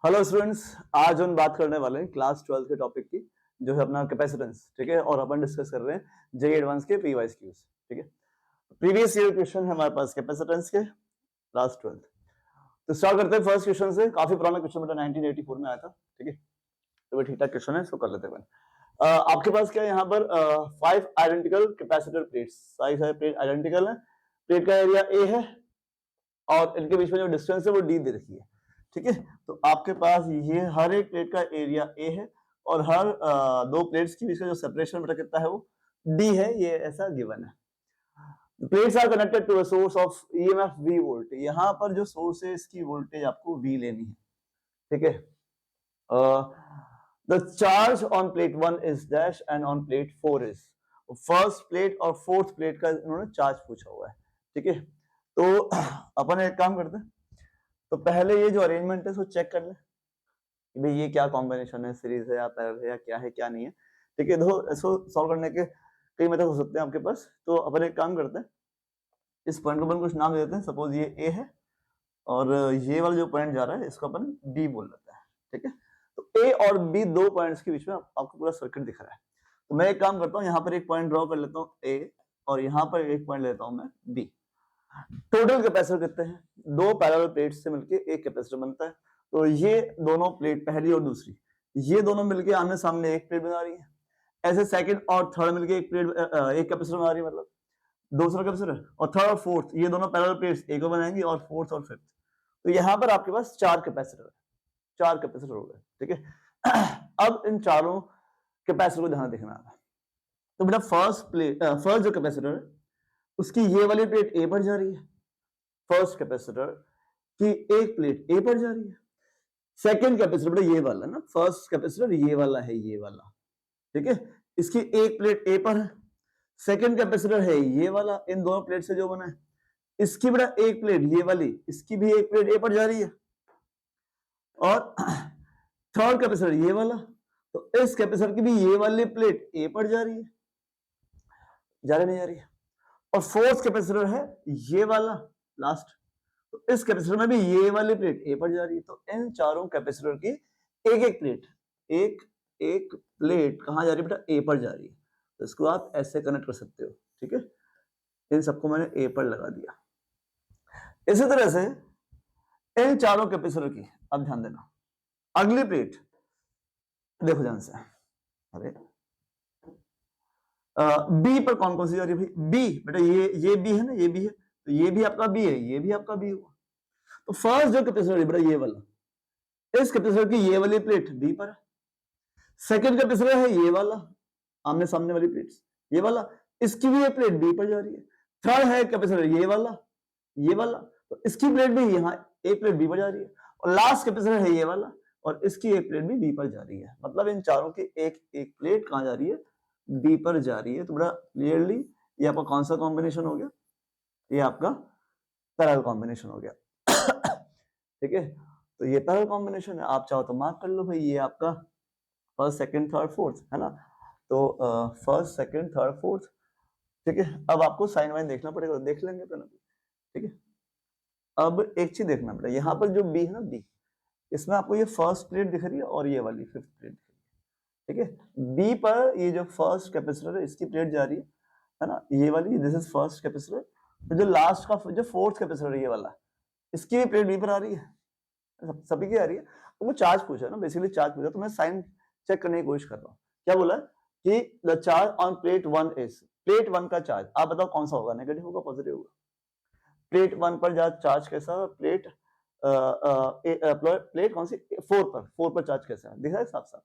Hello students, आज हम बात करने वाले हैं क्लास 12 के टॉपिक की, जो है अपना कैपेसिटेंस। ठीक है, और अपन डिस्कस कर रहे हैं जेईई एडवांस के पीवाईस क्यूज। ठीक है, प्रीवियस ईयर क्वेश्चन है हमारे पास कैपेसिटेंस के क्लास 12। तो स्टार्ट करते हैं फर्स्ट क्वेश्चन से। काफी पुराना क्वेश्चन बेटा, 1984 में आया था। ठीक है, तो ठीक ठाक क्वेश्चन है, इसको कर लेते हैं। आपके पास क्या है यहाँ पर? 5 आइडेंटिकल कैपेसिटर प्लेट्स। सारी प्लेट आइडेंटिकल है। प्लेट का एरिया ए है और इनके बीच में जो डिस्टेंस है वो डी दे रखी है। ठीक है, तो आपके पास ये हर एक प्लेट का एरिया ए है और हर दो प्लेट्स के बीच का जो सेपरेशन बेटा कितना है वो डी है। ये ऐसा गिवन है। Plates are connected to a source of EMF V volt. यहाँ पर जो सोर्स है इसकी वोल्टेज आपको वी लेनी है। ठीक है, the charge on plate 1 is dash and on plate 4 is. First plate और फोर्थ प्लेट का इन्होंने चार्ज पूछा हुआ है। ठीक है, तो अपन एक काम करते हैं, तो पहले ये जो अरेंजमेंट है इसको चेक कर ले कि भाई ये क्या कॉम्बिनेशन है, सीरीज है या पैरेलल है या क्या है क्या नहीं है। ठीक है, देखो इसको सॉल्व करने के कई मेथड हो सकते हैं आपके पास। तो अपन एक काम करते हैं, इस पॉइंट को अपन कुछ नाम दे देते हैं। सपोज ये ए है और ये वाला जो पॉइंट जा रहा है इसको अपन बी बोल लेते हैं। ठीक है, तो ए और बी दो पॉइंट्स के बीच में आपको पूरा सर्किट दिख रहा है। तो मैं एक काम करता हूँ, यहाँ पर एक पॉइंट ड्रॉ कर लेता हूँ ए और यहाँ पर एक पॉइंट लेता हूँ मैं बी। टोटल कैपेसिटर कितने हैं? दो पैरेलल प्लेट से मिलके एक कैपेसिटर बनता है। तो ये दोनों प्लेट, पहली और दूसरी, ये दोनों मिलके आमने सामने एक प्लेट बना रही है। ऐसे सेकंड और थर्ड मिलके एक प्लेट, एक कैपेसिटर बना रही है, मतलब दूसरा कैपेसिटर। और थर्ड और फोर्थ ये दोनों पैरेलल प्लेट्स एक बनाएंगी, और फोर्थ और फिफ्थ। तो यहाँ पर आपके पास चार कैपेसिटर है, चार कैपेसिटर हो गए। ठीक है, अब इन चारों कैपेसिटर को ध्यान देखना है। तो बेटा फर्स्ट जो कैपेसिटर है उसकी ये वाली प्लेट ए पर जा रही है। फर्स्ट कैपेसिटर की एक प्लेट ए पर जा रही है। सेकंड कैपेसिटर बेटा ये वाला ना, फर्स्ट कैपेसिटर ये वाला है, ये वाला। ठीक है, इसकी एक प्लेट ए पर है। सेकंड कैपेसिटर है ये वाला, इन दोनों प्लेट से जो बना है। इसकी बेटा एक प्लेट ये वाली, इसकी भी एक प्लेट ए पर जा रही है। और थर्ड कैपेसिटर ये वाला, तो इस कैपेसिटर की भी ये वाली प्लेट ए पर जा रही है। जा रही नहीं जा रही है। और फोर्थ कैपेसिटर है ये वाला लास्ट, तो इस कैपेसिटर में भी ये वाली प्लेट ए पर जा रही है। तो इन चारों कैपेसिटर की एक एक प्लेट, एक एक प्लेट कहां जा रही है बेटा? ए पर जा रही है। तो इसको आप ऐसे कनेक्ट कर सकते हो। ठीक है, इन सबको मैंने ए पर लगा दिया। इसी तरह से इन चारों कैपेसिटर की, अब ध्यान देना, अगली प्लेट देखो ध्यान से। अरे बी पर कौन कौन सी जा रही है भाई? बी बेटा ये बी है ना, ये बी है, तो ये भी आपका बी है, ये भी आपका बी हुआ। तो फर्स्ट जो कैपेसिटर है बेटा ये वाला, इस कैपेसिटर की ये वाली प्लेट बी पर है। सेकंड कैपेसिटर है ये वाला, आमने सामने वाली प्लेट्स, ये वाला, इसकी भी ये प्लेट बी पर जा रही है। थर्ड है कैपेसिटर ये वाला, ये वाला, तो इसकी प्लेट भी यहाँ एक प्लेट बी पर जा रही है। और लास्ट कैपेसिटर है ये वाला, और इसकी एक प्लेट भी बी पर जा रही है। मतलब इन चारों की एक एक प्लेट कहां जा रही है? बी पर जा रही है। तो बड़ा क्लियरली ये आपका कौन सा कॉम्बिनेशन हो गया? ये आपका पैरेलल कॉम्बिनेशन हो गया। ठीक है, तो ये पैरेलल कॉम्बिनेशन है। आप चाहो तो मार्क कर लो भाई, ये आपका फर्स्ट सेकंड थर्ड फोर्थ है ना। तो फर्स्ट सेकंड थर्ड फोर्थ। ठीक है, अब आपको साइन वाइन देखना पड़ेगा, देख लेंगे पहले। ठीक है, अब एक चीज देखना पड़ेगा, यहाँ पर जो बी है ना, बी, इसमें आपको ये फर्स्ट प्लेट दिख रही है और ये वाली फिफ्थ प्लेट दिख रही है। ठीक है, बी पर ये जो फर्स्ट कैपेसिटर है इसकी प्लेट जा रही है ना, ये वाली, दिस इज फर्स्ट कैपेसिटर। तो जो लास्ट का जो फोर्थ कैपेसिटर है ये वाला, इसकी भी प्लेट बी पर आ रही है, सभी की आ रही है। तो वो चार्ज पूछा ना, बेसिकली चार्ज पूछा, तो मैं साइन चेक करने की कोशिश कर रहा हूँ। क्या बोला कि the charge on plate 1 is, plate 1 का चार्ज आप बताओ कौन सा होगा? नेगेटिव होगा, पॉजिटिव होगा? प्लेट 1 पर चार्ज कैसा? प्लेट प्लेट कौन सी? 4 पर चार्ज कैसा है? दिख रहा है साफ साफ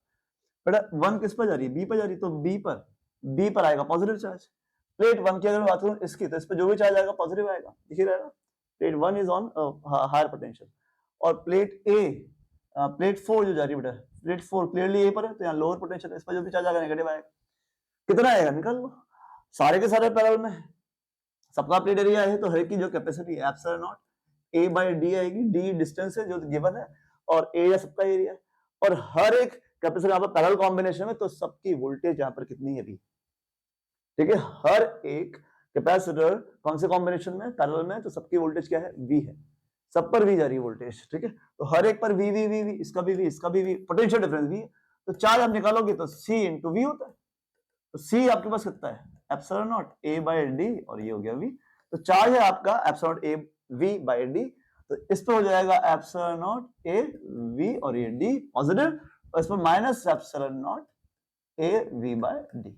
बेटा। 1 किस पर जा रही है? बी पर जा रही है, तो बी पर आएगा पॉजिटिव चार्ज। प्लेट 1 की अगर बात करूं इसकी, तो इस पर जो भी चार्ज आएगा पॉजिटिव आएगा, दिख ही रहा है ना। Plate 1 is on higher potential. और प्लेट 4 जो जा रही है बेटा, प्लेट 4 क्लियरली ए पर है, तो यहाँ लोअर पोटेंशियल, इस पर जो भी चार्ज आएगा नेगेटिव आएगा। कितना आएगा निकाल लो, सारे के सारे पैरेलल में है, सबका प्लेट एरिया है, तो हर की जो कैपेसिटी है epsilon naught A by D आएगी। डी डिस्टेंस है जो गिवन है, और एरिया सबका एरिया है। और हर एक कैपेसिटर यहाँ पर पैरेलल कॉम्बिनेशन में, तो सबकी वोल्टेज यहाँ पर कितनी है? भी। ठीक है, हर एक कैपेसिटर कौन से कॉम्बिनेशन में? पैरेलल में, तो सबकी वोल्टेज क्या है? वी है। सब पर वी जा रही है वोल्टेज, ठीक है। तो हर एक पर वी वी वी वी, इसका भी वी, इसका भी वी, पोटेंशियल डिफरेंस वी है। तो चार्ज आप निकालोगे तो C इंटू वी होता है। तो C आपके पास कितना है, epsilon naught A by D, और ये हो गया V। तो चार्ज है आपका epsilon naught A V by D, तो इस पर हो जाएगा एप्सिलॉन नॉट A V और ये D पॉजिटिव, और इस पर minus epsilon naught A V by D.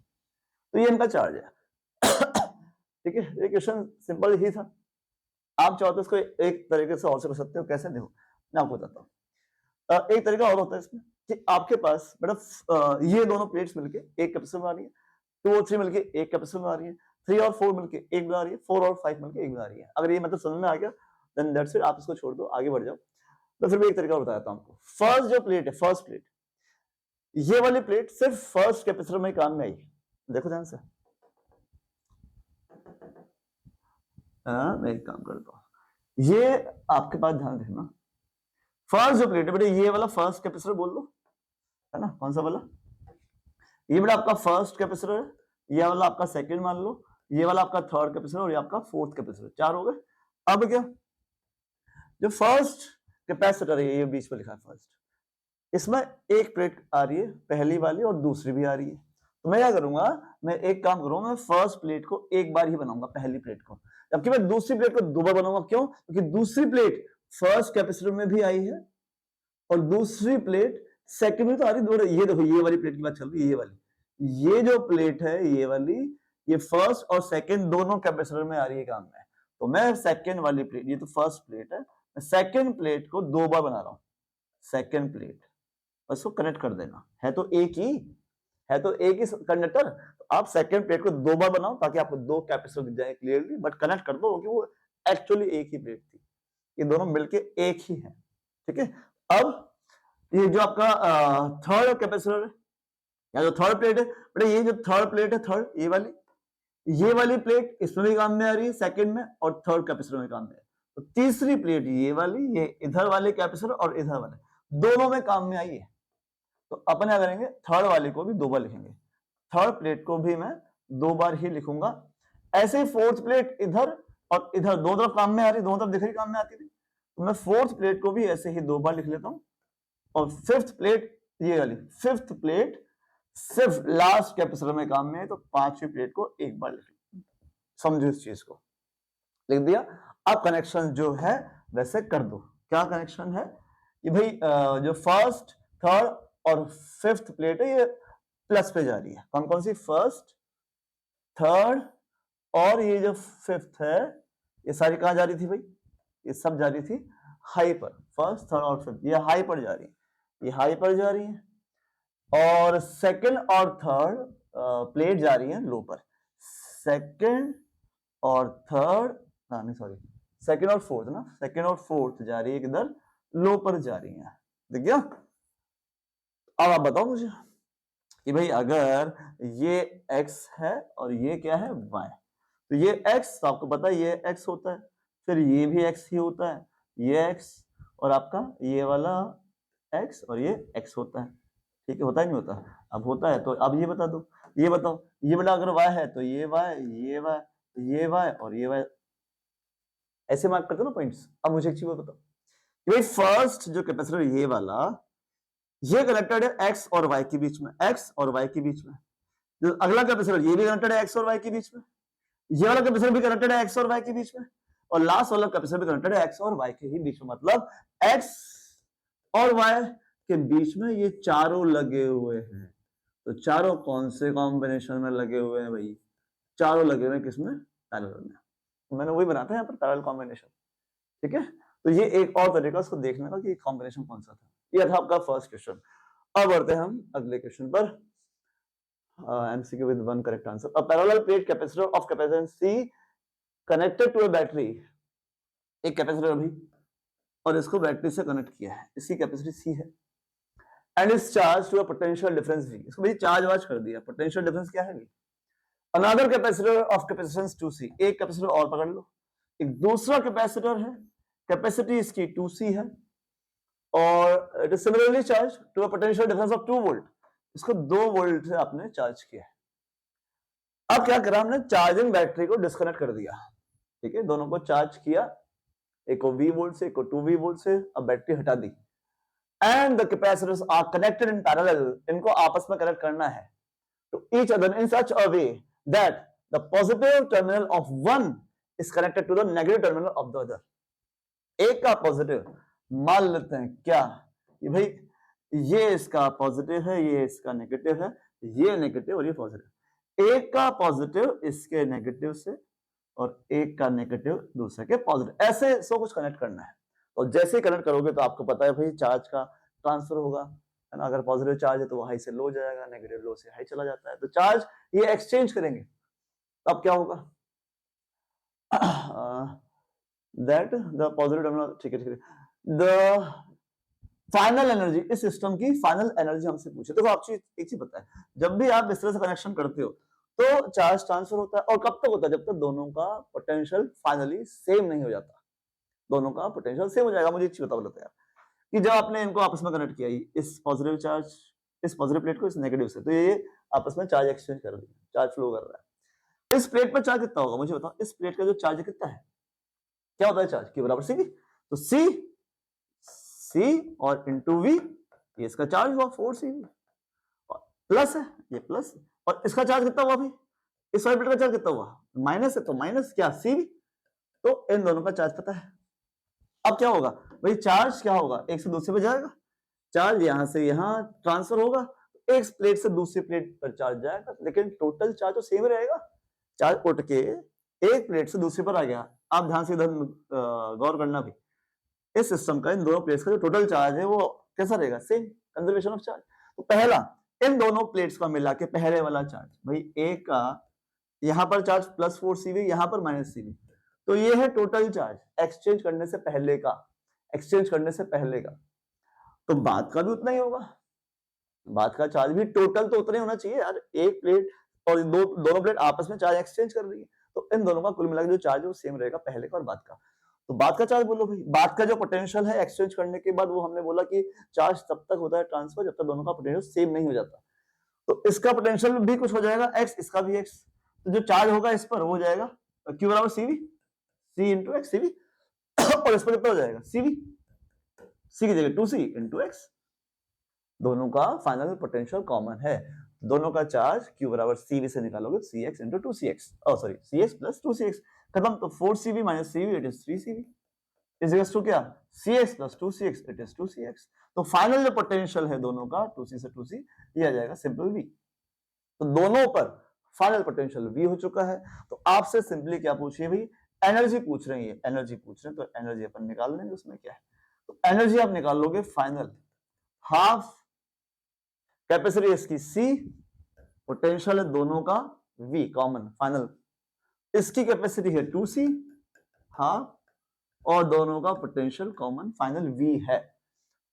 तो ये इनका चार्ज है। ठीक है, ये क्वेश्चन सिंपल ही था। आप चाहो तो इसको एक तरीके से और से कर सकते हो। कैसे, देखो मैं आपको बताता हूँ। एक तरीका और होता है इसमें कि आपके पास बेटा ये दोनों प्लेट्स मिलके एक कैपेसिटर में आ रही है, 2 और 3 मिलके एक कैपेसिटर में आ रही है, 3 और 4 मिलके एक बना रही है, 4 और 5 मिलके एक बना रही है। अगर ये मतलब समझ में आ गया देन दैट्स इट, आप इसको छोड़ दो, आगे बढ़ जाओ। तो फिर भी एक तरीका बताता हूँ आपको। फर्स्ट जो प्लेट है, फर्स्ट प्लेट, ये वाली प्लेट सिर्फ फर्स्ट कैपेसिटर में काम में आई। देखो ध्यान से, मैं एक काम करता हूँ, ये आपके पास ध्यान रखना, फर्स्ट जो प्लेट है बेटा, ये वाला फर्स्ट कैपेसिटर बोल दो, है ना, कौन सा वाला, ये बेटा आपका फर्स्ट कैपेसिटर है, ये वाला आपका सेकंड मान लो, ये वाला आपका थर्ड कैपेसिटर और ये आपका फोर्थ कैपेसिटर, 4 हो गए। अब क्या, जो फर्स्ट कैपेसिटर है, ये बीच में लिखा है फर्स्ट, इसमें एक प्लेट आ रही है, पहली वाली, और दूसरी भी आ रही है। तो मैं क्या करूंगा, मैं एक काम करूंगा, मैं फर्स्ट प्लेट को एक बार ही बनाऊंगा, पहली प्लेट को, जबकि मैं दूसरी प्लेट को 2 बार बनाऊंगा। क्यों, क्योंकि दूसरी प्लेट फर्स्ट कैपेसिटर में भी आई है और दूसरी प्लेट सेकंड में तो आ रही है। ये देखो, ये वाली प्लेट की बात चल रही है, ये वाली, ये जो प्लेट है ये वाली, ये फर्स्ट और सेकंड दोनों कैपेसिटर में आ रही है काम में। तो मैं सेकंड वाली प्लेट, ये तो फर्स्ट प्लेट है, मैं सेकंड प्लेट को 2 बार बना रहा हूं, सेकंड प्लेट, उसको कनेक्ट कर देना, है तो एक ही कंडक्टर। तो आप सेकंड प्लेट को 2 बार बनाओ ताकि आपको 2 कैपेसिटर दिख जाए क्लियरली, बट कनेक्ट कर दो कि वो एक्चुअली एक ही प्लेट थी, ये दोनों मिलके एक ही है, ठीक है। अब ये जो आपका थर्ड कैपेसिटर है या जो थर्ड प्लेट है बेटा, ये जो थर्ड प्लेट है, थर्ड ये वाली प्लेट इसमें भी काम में आ रही है सेकंड में, और थर्ड कैपेसिटर में काम में है। तो तीसरी प्लेट ये वाली, ये इधर वाले कैपेसिटर और इधर वाले दोनों में काम में आई है। तो अपन क्या करेंगे, थर्ड वाले को भी 2 बार लिखेंगे, थर्ड प्लेट को भी मैं 2 बार ही लिखूंगा। ऐसे ही फोर्थ प्लेट इधर और इधर दोनों तरफ काम में आ रही, दोनों तरफ दिख रही काम में आती थी, तो मैं फोर्थ प्लेट को भी ऐसे ही 2 बार लिख लेता हूं। और फिफ्थ प्लेट, ये वाली फिफ्थ प्लेट सिर्फ लास्ट कैपेसिटर में काम में है, तो 5वीं प्लेट को एक बार लिख लो। समझो इस चीज को, लिख दिया। अब कनेक्शन जो है वैसे कर दो। क्या कनेक्शन है कि भाई जो फर्स्ट, थर्ड और फिफ्थ प्लेट है ये प्लस पे जा रही है। कौन कौन सी, फर्स्ट, थर्ड और ये जो फिफ्थ है, ये सारी कहां जा रही थी भाई, ये सब जा रही थी हाई पर। फर्स्ट, थर्ड और फिफ्थ ये हाई पर जा रही है, ये हाई पर जा रही है, और सेकंड और थर्ड प्लेट जा रही है लो पर। सेकंड और थर्ड, नहीं सॉरी, सेकंड और फोर्थ ना, सेकंड और फोर्थ जा रही है किधर, लो पर जा रही है, देख गया। अब आप बताओ मुझे कि भाई अगर ये x है और ये क्या है y, तो ये x तो आपको पता है ये x होता है, फिर ये भी x ही होता है, ये x और आपका ये वाला x और ये x होता है, ठीक है। होता ही नहीं होता, अब होता है। तो अब ये बता दो, ये बताओ, ये वाला अगर y है तो ये y, ये y, ये y और ये y, ऐसे मार्क करते हो ना पॉइंट्स। अब मुझे एक चीज बताओ, भाई फर्स्ट जो कैपेसिटर ये वाला, ये कनेक्टेड है x और y के बीच में, x और y के बीच में। जो अगला कैपेसिटर ये भी कनेक्टेड है x और y के बीच में, ये वाला कैपेसिटर भी कनेक्टेड है x और y के बीच में, और लास्ट वाला कैपेसिटर भी कनेक्टेड है x और y के ही बीच में। मतलब x और y के बीच में ये चारों लगे हुए हैं। तो चारों कौन से कॉम्बिनेशन में लगे हुए हैं भाई, चारों लगे हुए हैं किसमें, पैरेलल में। मैंने वही बनाता है यहाँ पर पैरेलल कॉम्बिनेशन, ठीक है। तो ये एक और तरीका उसको देखने का कि कॉम्बिनेशन कौन सा था। ये था आपका फर्स्ट क्वेश्चन। अब बढ़ते हैं हम अगले क्वेश्चन पर। MCQ with 1 correct answer. A parallel plate capacitor of capacitance C connected to a battery. एक कैपेसिटर अभी और इसको बैटरी से कनेक्ट किया है, इसकी कैपेसिटी C है, and is charge to a potential difference V। इसको भाई चार्ज वार्ज कर दिया, पोटेंशियल डिफरेंस क्या है, another capacitor of capacitance 2C। एक कैपेसिटर और पकड़ लो, एक दूसरा कैपेसिटर है, कैपेसिटी इसकी 2C है, और it is similarly charge to a potential difference of 2 volt. इसको 2 वोल्ट से आपने चार्ज किया है। अब क्या करा हमने, चार्जिंग बैटरी को डिस्कनेक्ट कर दिया, ठीक है, दोनों को चार्ज किया, एक को V वोल्ट से, एक को 2V वोल्ट से, अब बैटरी हटा दी, and the capacitors are connected in parallel, इनको आपस में कनेक्ट करना है to each other in such a way that the positive terminal of one is connected to the negative terminal of the other. एक का positive मान लेते हैं क्या कि भाई ये इसका पॉजिटिव है, ये इसका नेगेटिव है, ये नेगेटिव और ये पॉजिटिव, एक का पॉजिटिव इसके नेगेटिव से और एक का नेगेटिव दूसरे के पॉजिटिव, ऐसे सब कुछ कनेक्ट करना है। और जैसे ही कनेक्ट करोगे तो आपको पता है भाई चार्ज का ट्रांसफर होगा, है ना। अगर पॉजिटिव चार्ज है तो वो हाई से लो जाएगा, नेगेटिव लो से हाई चला जाता है, तो चार्ज ये एक्सचेंज करेंगे। अब क्या होगा, दैट द पॉजिटिव टर्मिनल, ठीक है, द फाइनल एनर्जी, इस सिस्टम की फाइनल एनर्जी हमसे पूछे। देखो आपको एक चीज पता है, जब भी आप इस तरह से कनेक्शन करते हो तो चार्ज ट्रांसफर होता है, और कब तक होता है, जब तक दोनों का पोटेंशियल फाइनली सेम नहीं हो जाता। दोनों का पोटेंशियल सेम हो जाएगा। मुझे एक चीज बताओ यार, कि जब आपने इनको आपस में कनेक्ट किया, इस पॉजिटिव चार्ज, इस पॉजिटिव प्लेट को इस नेगेटिव से, तो ये आपस में चार्ज एक्सचेंज कर दिया, चार्ज फ्लो कर रहा है। इस प्लेट पर चार्ज कितना होगा मुझे बताओ, इस प्लेट का जो चार्ज कितना है, क्या होता है चार्ज, Q बराबर CV, तो C और इंटू V, ये इसका चार्ज हुआ 4CV, प्लस है ये प्लस, और इसका चार्ज कितना हुआ भाई, इस वाले प्लेट का चार्ज कितना हुआ, माइनस है, तो माइनस क्या CV, तो इन दोनों का चार्ज पता है। अब क्या होगा भाई, चार्ज क्या होगा, एक से दूसरे पे जाएगा, चार्ज यहां से यहां ट्रांसफर होगा, एक प्लेट से दूसरी प्लेट पर चार्ज जाएगा, लेकिन टोटल चार्ज तो सेम रहेगा। चार्ज उठ के एक प्लेट से दूसरी पर आ गया। आप ध्यान से इधर गौर करना भी, इस सिस्टम का इन दोनों प्लेट्स का जो टोटल चार्ज है वो कैसा रहेगा, सेम, कंजर्वेशन ऑफ चार्ज। तो पहला, इन दोनों प्लेट्स का मिला के पहले वाला चार्ज, भाई एक का यहां पर चार्ज प्लस 4CV, यहां पर माइनस CV, तो ये है टोटल चार्ज एक्सचेंज करने से पहले का, एक्सचेंज करने से पहले का। तो बाद का भी उतना ही होगा, बाद का चार्ज भी टोटल तो उतना ही होना चाहिए यार। एक प्लेट और दोनों प्लेट आपस में चार्ज एक्सचेंज कर रही है, तो इन दोनों का कुल मिलाकर जो चार्ज है वो सेम रहेगा पहले का और बाद का। तो बाद का चार्ज बोलो भाई, बाद का जो पोटेंशियल है एक्सचेंज करने के बाद, वो हमने बोला कि चार्ज तब तक होता है ट्रांसफर जब तक दोनों का पोटेंशियल सेम नहीं हो जाता। तो इसका पोटेंशियल भी कुछ हो जाएगा x, इसका भी x, तो जो चार्ज होगा इस पर वो हो जाएगा Q बराबर CV, C into x CV, और इस पर कितना हो जाएगा CV, C की जगह 2C इंटू एक्स। दोनों का फाइनल पोटेंशियल कॉमन है, दोनों का चार्ज Q बराबर CV से निकालोगे CX into 2CX, sorry CX plus 2CX, खत्म। तो 4CV minus CV it is 3CV, is equals to क्या, CX plus 2CX it is 2CX। तो फाइनल जो पोटेंशियल है दोनों का 2C से 2C, ये आ जाएगा सिंपल V। तो दोनों पर फाइनल पोटेंशियल V हो चुका है। तो आपसे सिंपली क्या पूछिए भाई, एनर्जी पूछ रही है, एनर्जी पूछ रहे हैं, तो एनर्जी अपन निकाल लेंगे, उसमें क्या है। तो एनर्जी आप निकाल लोगे फाइनल, हाफ कैपेसिटी इसकी C, पोटेंशियल है दोनों का V कॉमन फाइनल, इसकी कैपेसिटी है 2C हाफ, और दोनों का पोटेंशियल कॉमन फाइनल V है।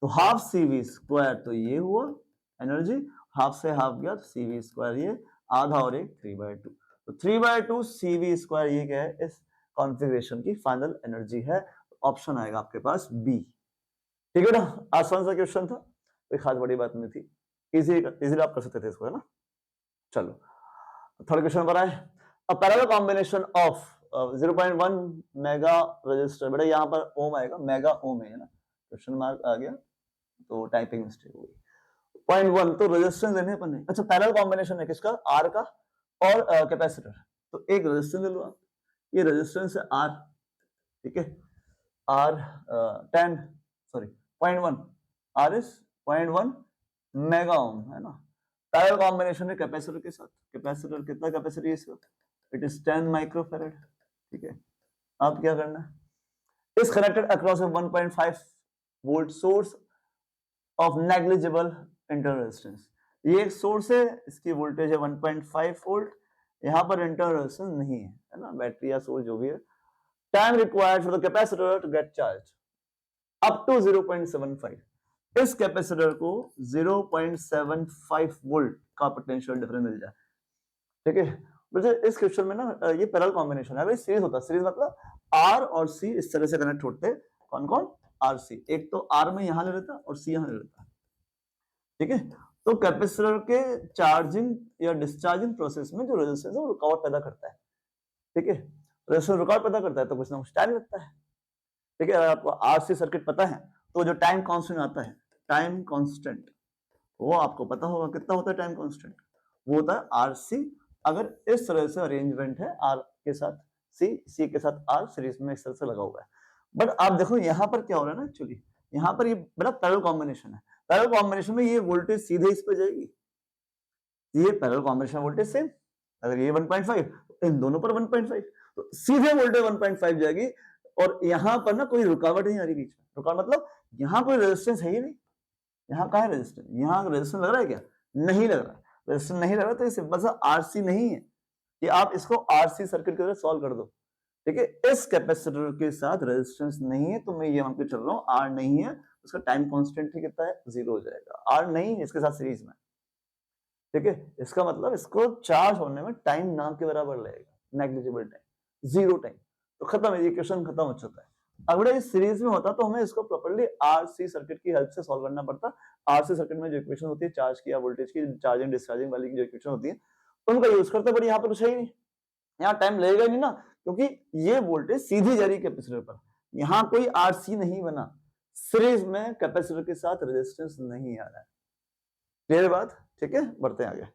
तो हाफ CV स्क्वायर, तो ये हुआ एनर्जी, हाफ से हाफ गया तो CV स्क्वायर, ये आधा और एक 3/2, तो 3/2 CV स्क्वायर, ये क्या है, इस कॉन्फ़िगरेशन की फाइनल एनर्जी है। ऑप्शन आएगा आपके पास B। ठीक है ना, आसान सा क्वेश्चन था, कोई खास बड़ी बात नहीं थी, इजीली आप कर सकते थे इसको, है ना। चलो थर्ड क्वेश्चन पर आए, a parallel combination of 0.1 mega register, बेटा यहाँ पर ओम आएगा, मेगा ओम है ना, क्वेश्चन मार्क आ गया तो टाइपिंग मिस्टेक हो गई। 0.1 तो रेजिस्टेंस लेने अपन ने, अच्छा पैरेलल कॉम्बिनेशन है किसका, R का और कैपेसिटर, तो एक रेजिस्टेंस ले लो आप, ये रेजिस्टेंस है R, ठीक है, R 10 sorry 0.1, R is 0.1 mega ohm, है ना। पैरेलल कॉम्बिनेशन है कैपेसिटर के साथ, कैपेसिटर कितना कैपेसिटी है इसका, इट इज 10 माइक्रोफैराड, ठीक है। अब क्या करना है, इस connected across A 1.5 volt source of negligible internal resistance, ये एक सोर्स है, इसकी वोल्टेज है 1.5 वोल्ट, यहाँ पर इंटरनल रेजिस्टेंस नहीं है ना, बैटरी या सोर्स जो भी है। Time required for the capacitor to get charge up to 0.75, इस कैपेसिटर को 0.75 वोल्ट का पोटेंशियल डिफरेंस मिल जाए, ठीक है। वैसे इस क्वेश्चन में ना ये पैरेलल कॉम्बिनेशन है, सीरीज होता है, सीरीज मतलब R और C इस तरह से कनेक्ट होते हैं, कौन कौन, R C, एक तो R में यहां ले लेता और C यहां ले लेता, ठीक है। तो कैपेसिटर के चार्जिंग या डिस्चार्जिंग प्रोसेस में जो रेजिस्टेंस है वो रुकावट पैदा करता है, ठीक है, रेजिस्टेंस रुकावट पैदा करता है, तो कुछ ना कुछ टाइम लगता है। ठीक है, अगर आपको आरसी सर्किट पता है तो जो टाइम कांस्टेंट आता है, टाइम कांस्टेंट, वो आपको पता होगा कितना होता है टाइम कांस्टेंट, वो होता है आरसी। अगर इस तरह से अरेंजमेंट है, आर के साथ सी के साथ आर सीरीज में इस तरह से लगा हुआ है। बट आप देखो यहाँ पर क्या हो रहा है ना, एक्चुअली यहाँ पर ये बड़ा पैरेलल कॉम्बिनेशन है। पैरेलल कॉम्बिनेशन में ये वोल्टेज सीधे इस पे जाएगी, ये पैरेलल कॉम्बिनेशन वोल्टेज सेम, अगर ये 1.5 तो इन दोनों पर 1.5, तो सीधे वोल्टेज 1.5 जाएगी। और यहाँ पर ना कोई रुकावट नहीं आ रही बीच में, रुकावट मतलब यहाँ कोई रेजिस्टेंस है ही नहीं। यहाँ कहाँ है रेजिस्टेंस, यहाँ रेजिस्टेंस लग रहा है क्या, नहीं लग रहा। रेजिस्टेंस नहीं लग रहा तो ये सिंपल सा आरसी नहीं है, कि आप इसको आरसी सर्किट की तरह सॉल्व कर दो। ठीक है, इस कैपेसिटर के साथ रेजिस्टेंस नहीं है तो मैं ये मान के चल रहा हूँ आर नहीं है, उसका टाइम कांस्टेंट कितना है, 0 हो जाएगा। आर नहीं है इसके साथ सीरीज में, ठीक है, इसका मतलब इसको चार्ज होने में टाइम ना के बराबर लगेगा, नेग्लिजिबल टाइम, 0 टाइम, तो खत्म है, ये क्वेश्चन खत्म हो चुका है। अगर इस सीरीज में होता तो हमें इसको प्रॉपर्ली आरसी सर्किट की हेल्प से सॉल्व करना पड़ता। आरसी सर्किट में जो इक्वेशन होती है चार्ज की या वोल्टेज की, चार्जिंग डिस्चार्जिंग वाली की जो इक्वेशन होती है उनका यूज करते, बट यहाँ पर कुछ है ही नहीं, यहाँ टाइम लगेगा ही नहीं ना, क्योंकि ये वोल्टेज सीधी जा रही है कैपेसिटर पर, यहाँ कोई आरसी नहीं बना, सीरीज में कैपेसिटर के साथ रेजिस्टेंस नहीं आ रहा है। क्लियर बात, ठीक है, बढ़ते हैं आगे।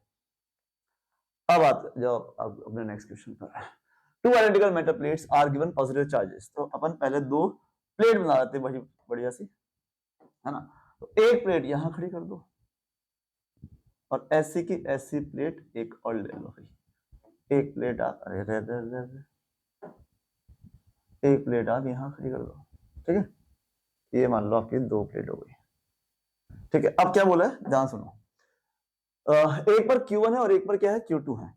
अब आते जब अब अपने नेक्स्ट क्वेश्चन पर, two identical metal plates are given positive charges. तो अपन पहले दो प्लेट बना लेते हैं बड़ी बढ़िया सी, है ना। तो एक प्लेट यहां खड़ी कर दो और ऐसी की ऐसी प्लेट एक और ले लो भाई, एक प्लेट आप एक प्लेट आप यहां खड़ी कर दो, ठीक है, ये मान लो आपकी दो प्लेट हो गई, ठीक है। अब क्या बोला है, ध्यान सुनो, एक पर Q1 है और एक पर क्या है, Q2 है।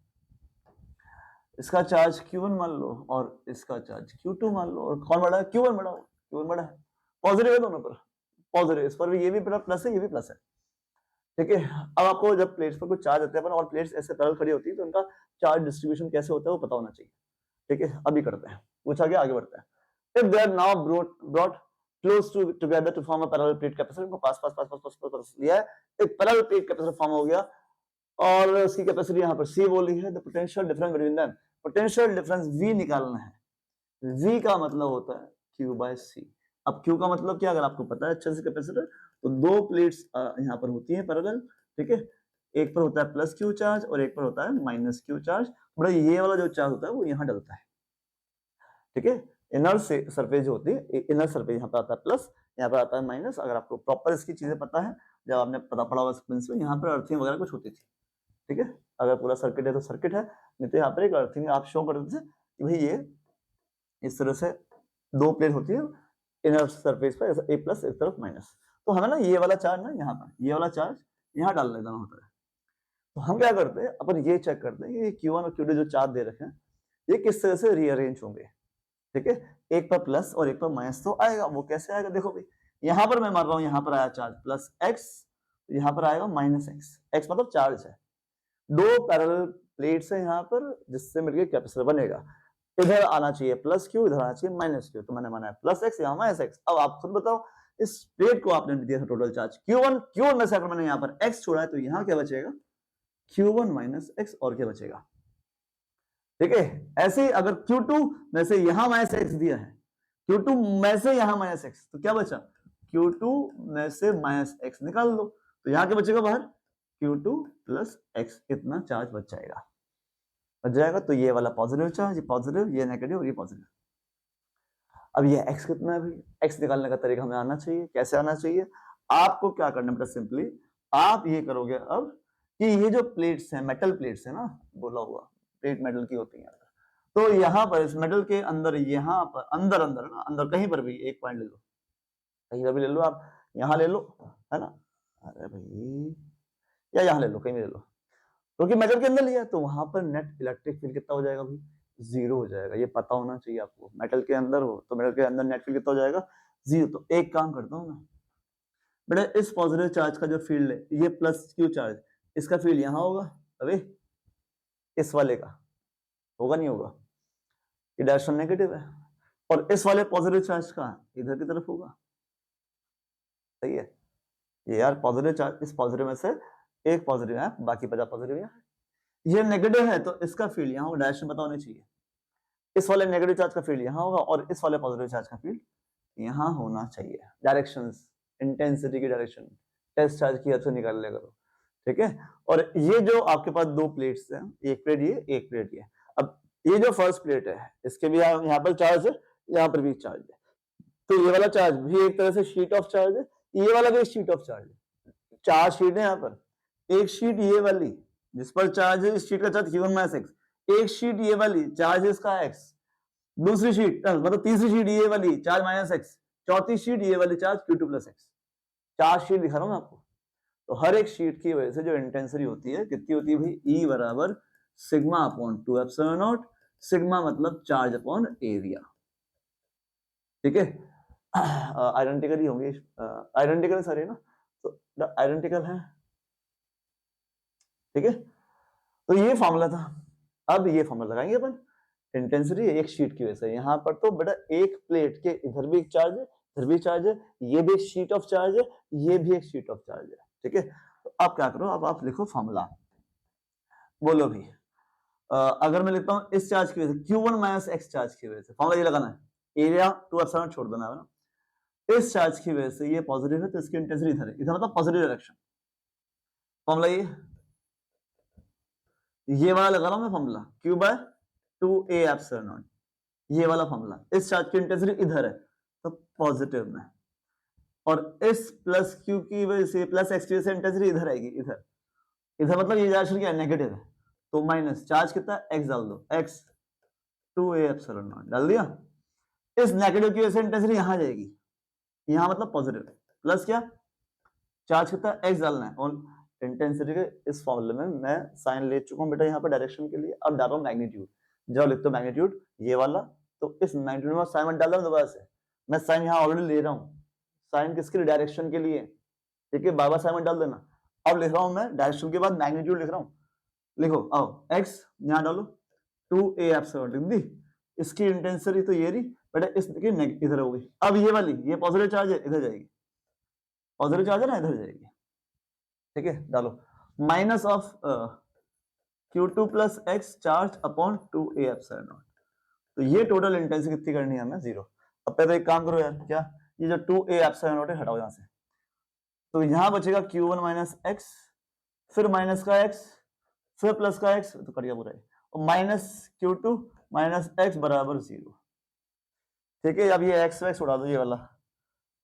इसका चार्ज Q1 मान लो और इसका चार्ज Q2 मान लो, और कौन बड़ा है, Q1 बड़ा हो, Q1 बड़ा है, पॉजिटिव है दोनों पर, पॉजिटिव, इस पर भी ये भी प्लस है ये भी प्लस है, ठीक है। अब आपको जब प्लेट्स पर कुछ चार्ज आते हैं और प्लेट्स ऐसे पैरेलल खड़ी होती है तो उनका चार्ज डिस्ट्रीब्यूशन कैसे होता है वो पता होना चाहिए, ठीक है। अभी करते हैं, पूछा गया, आगे बढ़ते हैं। If they are now brought close together to form a parallel plate capacitor, को पास पास पास पास पास पास लिया है, एक पैरेलल प्लेट कैपेसिटर फॉर्म हो गया और उसकी कैपेसिटी यहाँ पर C बोली है। The potential difference between them, potential difference V निकालना है। V का मतलब होता है Q/C। अब Q का मतलब क्या, अगर आपको पता है अच्छे से कैपेसिटर, तो दो प्लेट्स यहाँ पर होती हैं पैरेलल, ठीक है, एक पर होता है प्लस Q चार्ज और एक पर होता है माइनस Q चार्ज, बड़ा ये वाला जो चार्ज होता है वो यहाँ डलता है, ठीक है। इनर सरफेस जो होती है, इनर सरफेस यहाँ पर आता है प्लस, यहाँ पर आता है माइनस। अगर आपको प्रॉपर इसकी चीजें पता है, जब आपने पढ़ा हुआ प्रिंसिपल, यहाँ पर अर्थिंग वगैरह कुछ होती थी, ठीक है। अगर पूरा सर्किट है तो सर्किट है, नहीं तो यहाँ पर एक अर्थिंग आप शो करते थे कि भाई ये इस तरह से दो प्लेट होती है इनर सरफेस पर, ए प्लस एक तरफ माइनस, तो हमें ना ये वाला चार्ज ना यहाँ पर, ये वाला चार्ज यहाँ डाल देना होता है। तो हम क्या करते हैं, अपन ये चेक करते हैं कि Q1 और Q2 जो चार्ज दे रखे हैं ये किस तरह से रीअरेंज होंगे, ठीक है। एक पर प्लस और एक पर माइनस तो आएगा, वो कैसे आएगा, देखो भाई यहाँ पर मैं मान रहा हूँ, यहाँ पर आया चार्ज प्लस x, यहाँ पर आएगा माइनस x मतलब चार्ज है, दो पैरेलल प्लेट्स है यहाँ पर जिससे मिलकर कैपेसिटर बनेगा। इधर आना चाहिए प्लस Q, इधर आना चाहिए माइनस Q, तो मैंने माना है प्लस x, यहाँ माइनस x। अब आप खुद बताओ, इस प्लेट को आपने दिया था टोटल चार्ज Q1 में से अगर मैंने यहाँ पर x छोड़ा है तो यहाँ क्या बचेगा, Q1 माइनस x, और क्या बचेगा, ठीक है। ऐसे ही अगर Q2 में से यहां माइनस x दिया है, Q2 में से यहां माइनस x, तो क्या बचा, Q2 में से माइनस x निकाल लो, तो यहां क्या बचेगा बाहर, Q2 प्लस x, इतना चार्ज बच जाएगा। तो ये वाला पॉजिटिव चार्ज, ये पॉजिटिव, ये नेगेटिव, ये पॉजिटिव। अब ये x कितना है भाई, x निकालने का तरीका हमें आना चाहिए। कैसे आना चाहिए, आपको क्या करना है, सिंपली आप ये करोगे अब कि ये जो प्लेट्स हैं, मेटल प्लेट्स है ना, बोला हुआ प्लेट मेटल की होती है, तो यहाँ पर इस मेटल के अंदर, यहाँ पर अंदर अंदर ना, अंदर कहीं पर भी एक पॉइंट ले लो, कहीं पर भी ले लो आप, यहाँ ले लो, है ना, अरे भाई, या यहाँ ले लो, कहीं भी ले लो, क्योंकि मेटल के अंदर लिया तो वहां पर नेट इलेक्ट्रिक फील्ड कितना हो जाएगा भाई, 0 हो जाएगा। ये पता होना चाहिए आपको, मेटल के अंदर हो तो मेटल के अंदर नेट फील्ड कितना हो जाएगा, 0। तो एक काम करता हूँ मैं, बेटा इस पॉजिटिव चार्ज का जो फील्ड है, ये प्लस Q चार्ज, इसका फील्ड यहाँ होगा, अबे इस वाले का होगा, नहीं होगा, ये डायरेक्शन नेगेटिव है, और इस वाले पॉजिटिव चार्ज का इधर की तरफ होगा, सही है। ये यार पॉजिटिव चार्ज, इस पॉजिटिव में से एक पॉजिटिव है, बाकी 50 पॉजिटिव है, ये नेगेटिव है तो इसका फील्ड यहाँ होगा, डायरेक्शन पता होनी चाहिए। इस वाले नेगेटिव चार्ज का फील्ड यहाँ होगा और इस वाले पॉजिटिव चार्ज का फील्ड यहाँ होना चाहिए। डायरेक्शंस, इंटेंसिटी की डायरेक्शन टेस्ट चार्ज की अच्छे निकाल लिया करो, ठीक है। और ये जो आपके पास दो प्लेट्स हैं, एक प्लेट ये, एक प्लेट ये। अब ये जो फर्स्ट प्लेट है इसके भी यहाँ पर चार्ज है, यहाँ पर भी चार्ज है, तो ये वाला चार्ज भी एक तरह से शीट ऑफ चार्ज है, ये वाला भी शीट ऑफ चार्ज है। चार शीट है यहाँ पर, एक शीट ये वाली जिस पर चार्ज है, इस शीट का चार्ज Q1 माइनस एक्स, एक शीट ये वाली चार्ज इसका एक्स, दूसरी शीट मतलब तीसरी शीट ये वाली चार्ज माइनस एक्स, चौथी शीट ये वाली चार्ज Q2 प्लस एक्स। चार शीट दिखा रहा हूँ आपको। तो हर एक शीट की वजह से जो इंटेंसिटी होती है कितनी होती है भाई, E बराबर sigma upon 2 epsilon not. Sigma मतलब चार्ज अपॉन एरिया, ठीक है। आइडेंटिकल ही होंगे, आइडेंटिकल सारे ना, तो आइडेंटिकल है, ठीक है। तो ये फॉर्मूला था। अब ये फॉर्मूला लगाएंगे अपन, इंटेंसिटी एक शीट की वजह से। यहाँ पर तो बेटा एक प्लेट के इधर भी एक चार्ज है, इधर भी चार्ज है, ये भी एक शीट ऑफ चार्ज है, ये भी एक शीट ऑफ चार्ज है, ठीक है। तो आप क्या करो, अब आप लिखो फॉर्मूला, बोलो भी। अगर मैं लिखता हूँ इस चार्ज की वजह से Q1 माइनस एक्स चार्ज की वजह से, फॉर्मूला ये लगाना है, एरिया 2 एप्सिलॉन छोड़ देना है ना। इस चार्ज की वजह से ये पॉजिटिव है तो इसकी इंटेंसिटी इधर है, इधर मतलब पॉजिटिव डायरेक्शन। फॉर्मूला ये वाला लगा रहा हूं मैं formula, Q by 2a epsilon naught, ये वाला फॉर्मूला। इस चार्ज की इंटेंसिटी इधर है तो पॉजिटिव में, और इस प्लस Q की वजह से प्लस एक्स की वजह से इंटेंसिटी इधर आएगी, इधर। इधर मतलब ये डायरेक्शन क्या है, नेगेटिव है, तो माइनस चार्ज कितना एक्स डाल दो, x 2a एप्सिलॉन नॉट डाल दिया। इस नेगेटिव की वजह से इंटेंसिटी यहां जाएगी, यहां मतलब पॉजिटिव, प्लस क्या चार्ज कितना एक्स डालना है। और इंटेंसिटी के इस फॉर्मूले में मैं साइन ले चुका हूं बेटा यहाँ पर डायरेक्शन के लिए। अब डाल रहा हूं मैग्नीट्यूड, जब लिखते हो मैग्नीट्यूड ये वाला, तो इस मैग्नीट्यूड में साइन मत डाल रहा हूं दोबारा से, मैं साइन यहाँ ऑलरेडी ले रहा हूँ। साइन किसके लिए, डायरेक्शन के लिए, ठीक है, बार बार साइन मत डाल देना। अब लिख रहा हूं मैं डायरेक्शन के बाद मैग्नीट्यूड लिख रहा हूँ, लिखो आओ, एक्स यहाँ डालो 2a एप्सिलॉन लिख दी। इसकी इंटेंसिटी तो ये रही बेटा, इसकी इधर होगी। अब ये वाली, ये पॉजिटिव चार्ज है, इधर जाएगी, पॉजिटिव चार्ज है ना, इधर जाएगी, ठीक है। डालो minus of Q2 plus x charge upon 2a epsilon not. तो ये टोटल इंटेंसिटी कितनी करनी है हमें, 0। अब पहले एक काम करो यार, क्या ये जो 2a एप्सिलॉन नॉट है हटाओ यहां से, तो यहां बचेगा Q1 माइनस एक्स, फिर माइनस का x, फिर प्लस का x, तो कट गया पूरा, और माइनस Q2 माइनस एक्स बराबर 0, ठीक है। अब ये x उड़ा दो ये वाला,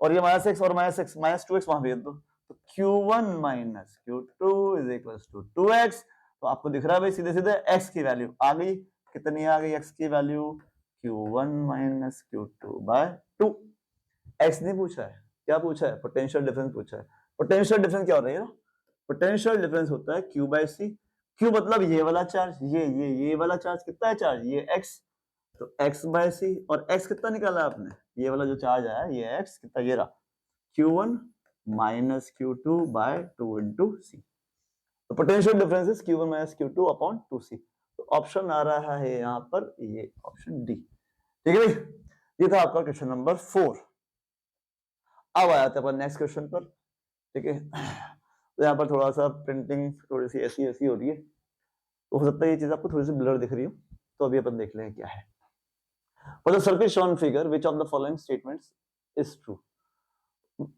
और ये माइनस एक्स और माइनस एक्स, माइनस 2x वहां भेज दो, तो Q1 minus Q2 is equal to 2x। तो आपको दिख रहा है भाई सीधे सीधे x की वैल्यू आ गई, कितनी आ गई x की value, Q1 minus Q2 by 2। x नहीं पूछा है, क्या पूछा है, पोटेंशियल डिफरेंस पूछा है। पोटेंशियल डिफरेंस क्या हो रहा है, पोटेंशियल डिफरेंस होता है Q बाय C। Q मतलब ये वाला चार्ज, ये वाला चार्ज कितना है चार्ज, ये x, तो x बाय C, और x कितना निकाला आपने, ये वाला जो चार्ज आया ये x कितना, ये रहा Q1 minus Q2 by 2 into C। तो potential difference is Q1 minus Q2 upon 2C। तो ऑप्शन आ रहा है यहाँ पर ये ऑप्शन डी, ठीक है भाई। ये था आपका क्वेश्चन नंबर 4। अब आया था अपन नेक्स्ट क्वेश्चन पर, ठीक है। तो यहाँ पर थोड़ा सा प्रिंटिंग थोड़ी सी ऐसी ऐसी हो रही है, तो हो सकता है ये चीज आपको थोड़ी सी ब्लर दिख रही हो, तो अभी अपन देख लें क्या है। For the circuit shown figure, which of the following statements is true?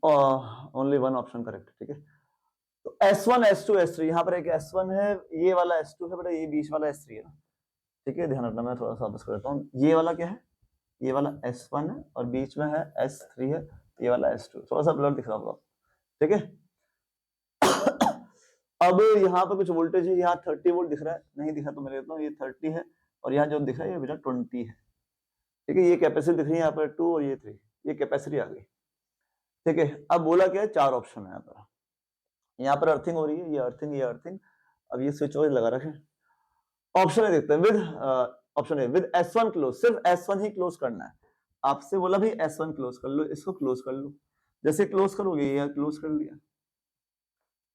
Only one option correct, ठीक है। तो S1, S2, S3, यहाँ पर एक S1 है, ये वाला S2 है बेटा, ये बीच वाला S3 है ना, ठीक है। ध्यान रखना, मैं थोड़ा सा वापस कर देता हूँ। ये वाला क्या है, ये वाला S1 है, और बीच में है S3 है, ये वाला S2, थोड़ा सा ब्लर दिख रहा होगा, ठीक है। अब यहाँ पर कुछ वोल्टेज है, यहाँ 30 वोल्ट दिख रहा है, नहीं दिखा तो मैं लेता हूँ, ये 30 है, और यहाँ जो दिख रहा है ये बेटा 20 है, ठीक है। ये कैपेसिटी दिख रही है यहाँ पर 2 और ये 3, ये कैपेसिटी आ गई, ठीक है। अब बोला क्या है, 4 ऑप्शन है यहाँ पर अर्थिंग हो रही है, ये अर्थिंग, ये अर्थिंग। अब ये स्विच लगा रखे। ऑप्शन है देखते हैं, विद ऑप्शन है विद S1 क्लोज, सिर्फ S1 ही क्लोज करना है। आपसे बोला भी S1 क्लोज कर लो, इसको क्लोज कर लो, जैसे क्लोज करोगे ये क्लोज कर लिया,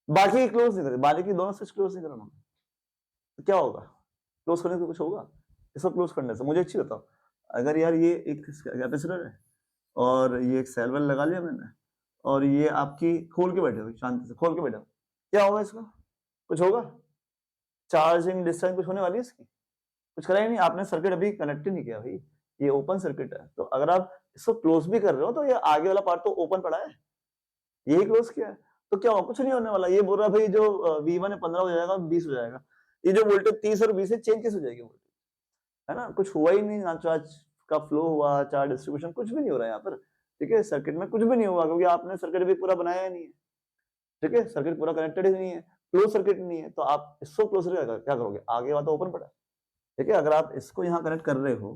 बाकी क्लोज नहीं करे, बाकी दोनों स्विच क्लोज नहीं करना, तो क्या होगा, क्लोज करने से कुछ होगा, इसको क्लोज करने से। मुझे अच्छी बताओ, अगर यार ये एक कैपेसिटर है और ये एक सेल वेल लगा लिया मैंने, और ये आपकी खोल के बैठे हो, शांति से खोल के बैठे हो, क्या होगा इसका, कुछ होगा, चार्जिंग डिस्टेंस कुछ होने वाली है इसकी, कुछ करा ही नहीं आपने, सर्किट अभी कनेक्ट ही नहीं किया भाई, ये ओपन सर्किट है। तो अगर आप इसको क्लोज भी कर रहे हो तो ये आगे वाला पार्ट तो ओपन पड़ा है, यही क्लोज किया है, तो क्या कुछ नहीं होने वाला। ये बोल रहा है भाई जो V1 है 15 हो जाएगा 20 हो जाएगा, ये जो वोल्टेज 30 और 20 है चेंज कैसे हो जाएगी वोल्टेज, है ना, कुछ हुआ ही नहीं, ना चार्ज का फ्लो हुआ, चार्ज डिस्ट्रीब्यूशन कुछ भी नहीं हो रहा है यहाँ पर, ठीक है। सर्किट में कुछ भी नहीं हुआ क्योंकि आपने सर्किट भी पूरा बनाया ही नहीं है, ठीक है, सर्किट पूरा कनेक्टेड ही नहीं है, क्लोज सर्किट नहीं है, तो आप इसको क्लोज क्या करोगे, आगे वाला तो ओपन पड़ा है, ठीक है। अगर आप इसको यहाँ कनेक्ट कर रहे हो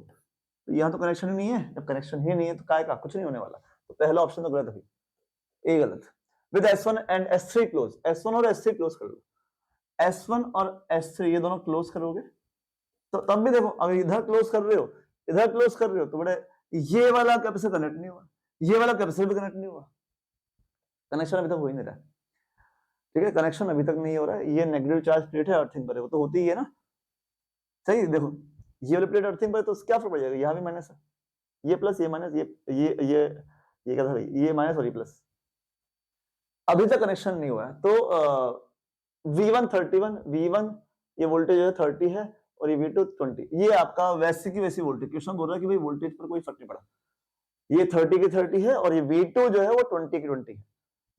तो यहाँ तो कनेक्शन ही नहीं है, जब कनेक्शन ही नहीं है तो काय का कुछ नहीं होने वाला, तो पहला ऑप्शन तो गलत है, ए गलत। With S1 and S3 close, S1 और S3 क्लोज कर लो, S1 और S3 ये दोनों क्लोज करोगे तो तब भी देखो, अगर इधर क्लोज कर रहे हो इधर क्लोज कर रहे हो तो बड़े ये वाला कैपेसिटर कनेक्ट नहीं हुआ, ये वाला कैपेसिटर भी कनेक्ट नहीं हुआ, कनेक्शन अभी तक हो ही नहीं रहा, ठीक है, कनेक्शन अभी तक नहीं हो रहा है। ये नेगेटिव चार्ज प्लेट है, अर्थिंग पर है, वो तो होती ही है ना, सही। देखो ये वाली प्लेट अर्थिंग पर तो क्या फर्क पड़ जाएगा, यहाँ भी माइनस है, ये प्लस ये माइनस, ये क्या था भाई, ये माइनस और ये प्लस, अभी तक कनेक्शन नहीं हुआ है। तो V1 31, V1 ये वोल्टेज है 30 है और ये V2 20, ये आपका वैसे की वैसी वोल्टेज, क्वेश्चन बोल रहा है कि भाई वोल्टेज पर कोई फर्क नहीं पड़ा, ये 30 की 30 है और ये V2 जो है वो 20 की 20 है।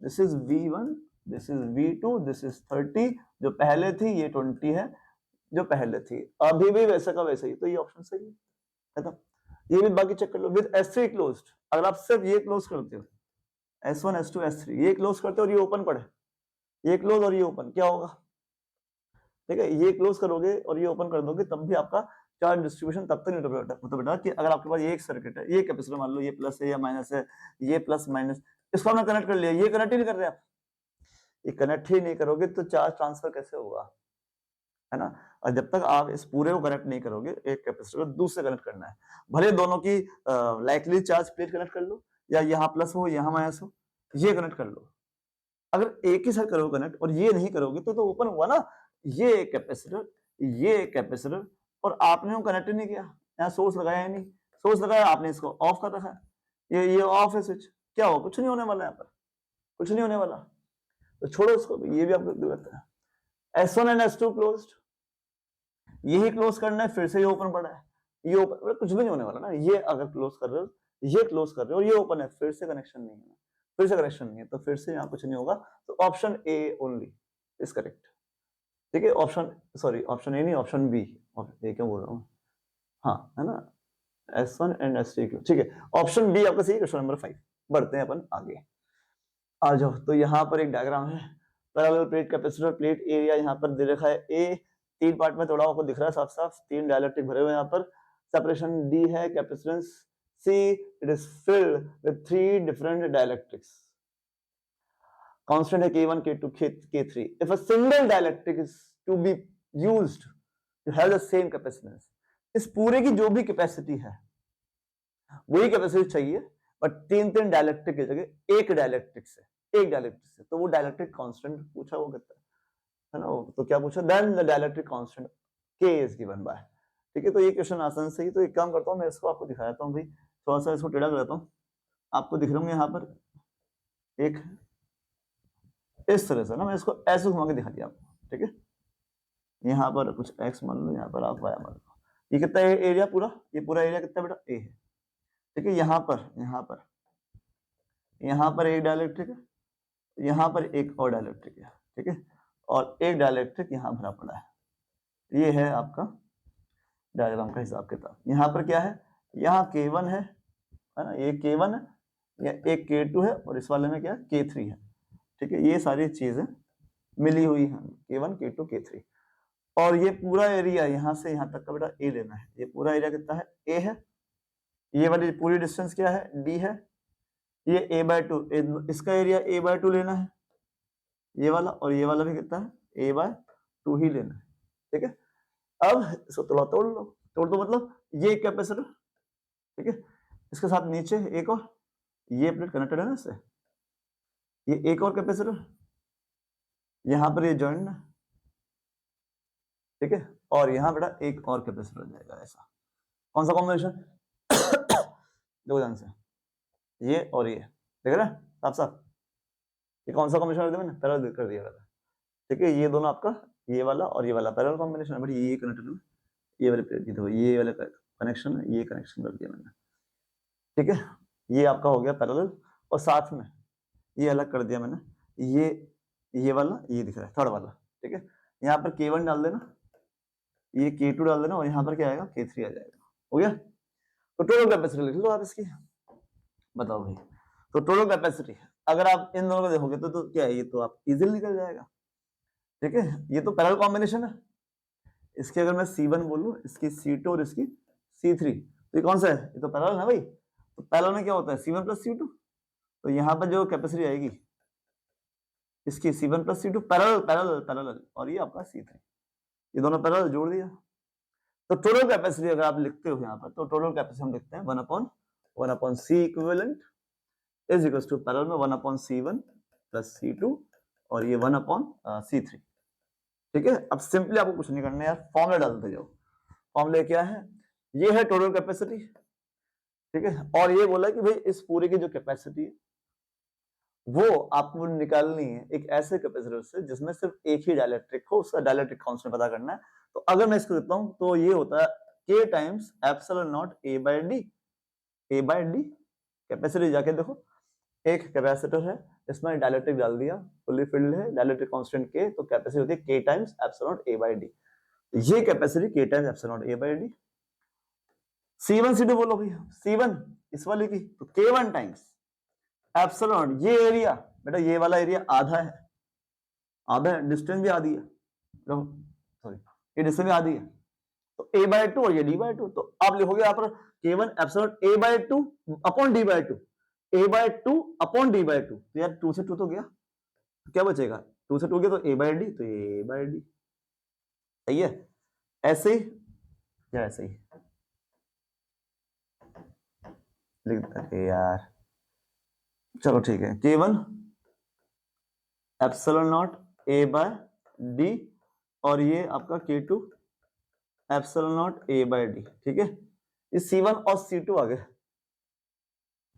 This is V1, this is V2, this is 30, जो पहले थी ये 20 है जो पहले थी, अभी भी वैसा का वैसा ही, तो ये ऑप्शन सही है खत्म। ये भी बाकी चेक कर लो। विद S3 क्लोज्ड, अगर आप सिर्फ ये क्लोज करते हो S1 S2 S3 ये क्लोज करते हो और ये ओपन पड़े, ये क्लोज और ये ओपन, क्या होगा, ठीक है, ये क्लोज करोगे और ये ओपन कर दोगे तब भी आपका चार्ज डिस्ट्रीब्यूशन तब तक नहीं होता बेटा कि अगर आपके पास ये एक सर्किट है, ये कैपेसिटर मान लो ये प्लस है या माइनस है, ये प्लस माइनस, इसको हमने कनेक्ट कर लिया, ये कनेक्ट ही नहीं कर रहे आप, ये कनेक्ट ही नहीं करोगे तो चार्ज ट्रांसफर कैसे होगा, है ना। और जब तक आप इस पूरे को कनेक्ट नहीं करोगे, एक कैपेसिटर को दूसरे कनेक्ट करना है, भले दोनों की लाइकली चार्ज प्लेट कनेक्ट कर लो या यहाँ प्लस हो यहाँ माइनस हो, ये कनेक्ट कर लो। अगर एक ही साथ करोगे कनेक्ट और ये नहीं करोगे तो ओपन हुआ ना, ये एक कैपेसिटर, ये एक कैपेसिटर, और आपने वो कनेक्ट नहीं किया, यहाँ सोर्स लगाया नहीं, सोर्स लगाया आपने इसको ऑफ कर रखा है, ये ऑफ है स्विच, क्या हो, कुछ नहीं होने वाला यहाँ पर, कुछ नहीं होने वाला, तो छोड़ो इसको, ये भी आपको गलत है। S1 एंड S2 क्लोज्ड, यही क्लोज करना है, फिर से ये ओपन पड़ा है, ये ओपन, कुछ भी नहीं होने वाला ना, ये अगर क्लोज कर रहे हो, ये क्लोज कर रहे हो और ये ओपन है, फिर से कनेक्शन नहीं है, फिर से कनेक्शन नहीं है, तो फिर से यहाँ कुछ नहीं होगा, तो option A only is correct, ठीक है। ऑप्शन सॉरी ऑप्शन ए नहीं, ऑप्शन बी, ए क्या बोल रहा हूँ, हाँ है ना, S1 एंड S3, ठीक है, ऑप्शन बी आपका सही है। क्वेश्चन नंबर 5 बढ़ते हैं अपन आगे, आ जाओ। तो यहाँ पर एक डायग्राम है, parallel plate capacitor plate area यहाँ पर दे रखा है, ए 3 पार्ट में तोड़ा आपको दिख रहा है साफ साफ, 3 डाइलेक्ट्रिक भरे हुए यहाँ पर, सेपरेशन डी है, capacitance C, it is filled with 3 different dielectrics. Constant है K1, K2, K3. If a single dielectric is to be used to have the same capacitance, इस पूरे की जो भी कैपेसिटी है वही कैपेसिटी चाहिए, बट 3 डाइलेक्ट्रिक की जगह एक डाइलेक्ट्रिक से, तो वो डाइलेक्ट्रिक कांस्टेंट पूछा वो कहता है ना, तो क्या पूछा, then the dielectric constant K is given by, ठीक है। तो ये क्वेश्चन आसान से ही, तो एक काम करता हूँ मैं इसको आपको दिखाता हूँ भाई, थोड़ा सा इसको टेढ़ा करता हूँ, आपको दिख रहा हूँ यहाँ पर एक इस तरह से ना, मैं इसको ऐसे घुमा के दिखा दिया आपको, ठीक है। यहाँ पर कुछ x मान लो, यहाँ पर आप y मान लो, ये कितना है एरिया पूरा, ये पूरा एरिया कितना बेटा a है, ठीक है। यहाँ पर एक डाइलेक्ट्रिक है, यहाँ पर एक और डाइलेक्ट्रिक है, ठीक है, और एक डाइलेक्ट्रिक यहाँ भरा पड़ा है, ये है आपका डायग्राम का हिसाब किताब। यहाँ पर क्या है, यहाँ K1 है ना, ये K1 है, या एक K2 है और इस वाले में क्या K3 है, ठीक है। ये सारी चीजें मिली हुई हैं, K1 K2 K3, और ये पूरा एरिया यहाँ से यहाँ तक का बेटा A लेना है, ये पूरा एरिया कितना है A है, ये वाली पूरी डिस्टेंस क्या है D है, ये A/2, इसका एरिया A/2 लेना है, ये वाला और ये वाला भी कितना है A/2 ही लेना है, ठीक है। अब इसको थोड़ा तोड़ दो मतलब ये कैपेसिटर, ठीक है, इसके साथ नीचे एक और ये प्लेट कनेक्टेड है ना इससे, ये एक और कैपेसिटर, यहाँ पर ये जॉइंट ना, ठीक है, और यहाँ बेटा एक और कैपेसिटर जाएगा, ऐसा कौन सा कॉम्बिनेशन दो ध्यान से, ये और ये देख रहे हैं साफ साफ, ये कौन सा कॉम्बिनेशन कर दिया मैंने, पैरेलल कर दिया था, ठीक है। ये दोनों आपका ये वाला और ये वाला पैरेलल कॉम्बिनेशन है, बट ये कनेक्टेड है, ये वाले प्लेट, ये वाला कनेक्शन है, ये कनेक्शन कर दिया मैंने, ठीक है। ये आपका हो गया पैरेलल, और साथ में ये अलग कर दिया मैंने, ये वाला ये दिख रहा है थर्ड वाला, ठीक है। यहाँ पर K1 डाल देना, ये K2 डाल देना, और यहाँ पर क्या आएगा K3 आ जाएगा, हो गया। तो टोटल कैपेसिटी लिख लो आप इसकी, बताओ भाई। तो टोटल कैपेसिटी अगर आप इन दोनों को देखोगे तो क्या है, ये तो आप इजीली निकल जाएगा, ठीक है। ये तो पैरेलल कॉम्बिनेशन है, इसकी अगर मैं C1 बोलूं, इसकी C2 और इसकी C3, तो ये कौन सा है, ये तो पैरेलल है भाई। तो पैरेलल में क्या होता है C1 प्लस C2, तो यहाँ पर जो कैपेसिटी आएगी इसकी C1 plus C2 parallel parallel parallel, और ये आपका C3, ये दोनों पैरेलल जोड़ दिया। तो टोटल कैपेसिटी अगर आप लिखते हो यहाँ पर, तो टोटल कैपेसिटी हम लिखते हैं 1/1 C equivalent is equals to parallel में 1/C1 प्लस C2, और ये 1/C3, ठीक है। अब सिंपली आपको कुछ नहीं करना है यार, फॉर्मूला डालते जाओ। फॉर्मूला क्या है, ये है टोटल कैपेसिटी, ठीक है। और ये बोला कि भाई इस पूरे की जो कैपेसिटी है वो आपको निकालनी है एक ऐसे कैपेसिटर से जिसमें सिर्फ एक ही डाइलेक्ट्रिक हो, उसका डाइलेक्ट्रिक कांस्टेंट पता करना है। तो अगर मैं इसको देता हूं तो ये होता है K times epsilon naught A by D। Capacity जाके देखो, एक कैपेसिटर है, इसमें डाइलेक्ट्रिक डाल दिया, फुली फिल्ड है, डाइलेक्ट्रिक कांस्टेंट K, तो कैपेसिटी होती है K times epsilon naught A by D। ये capacity K times epsilon naught A by D। C1 C2 बोलो भैया, C1 इस वाले की तो K1 टाइम्स एप्सिलॉन, ये एरिया बेटा, ये वाला एरिया आधा है, डिस्टेंस भी आधी है, सॉरी ये डिस्टेंस भी आधी है, तो A बाय 2 और ये D बाय 2, तो आप लिखोगे यहाँ पर K1 epsilon A by 2 upon D by 2, A by 2 upon D by 2, तो यार 2 से 2 तो गया, तो क्या बचेगा, 2 से 2 गया तो A बाय D, तो ये A बाय D, सही है। ऐसे ही या ऐसे ही लिख देते यार, चलो ठीक है। K1 epsilon naught A by D, और ये आपका K2 epsilon naught A by D, ठीक है। इस C1 और C2 आ गए।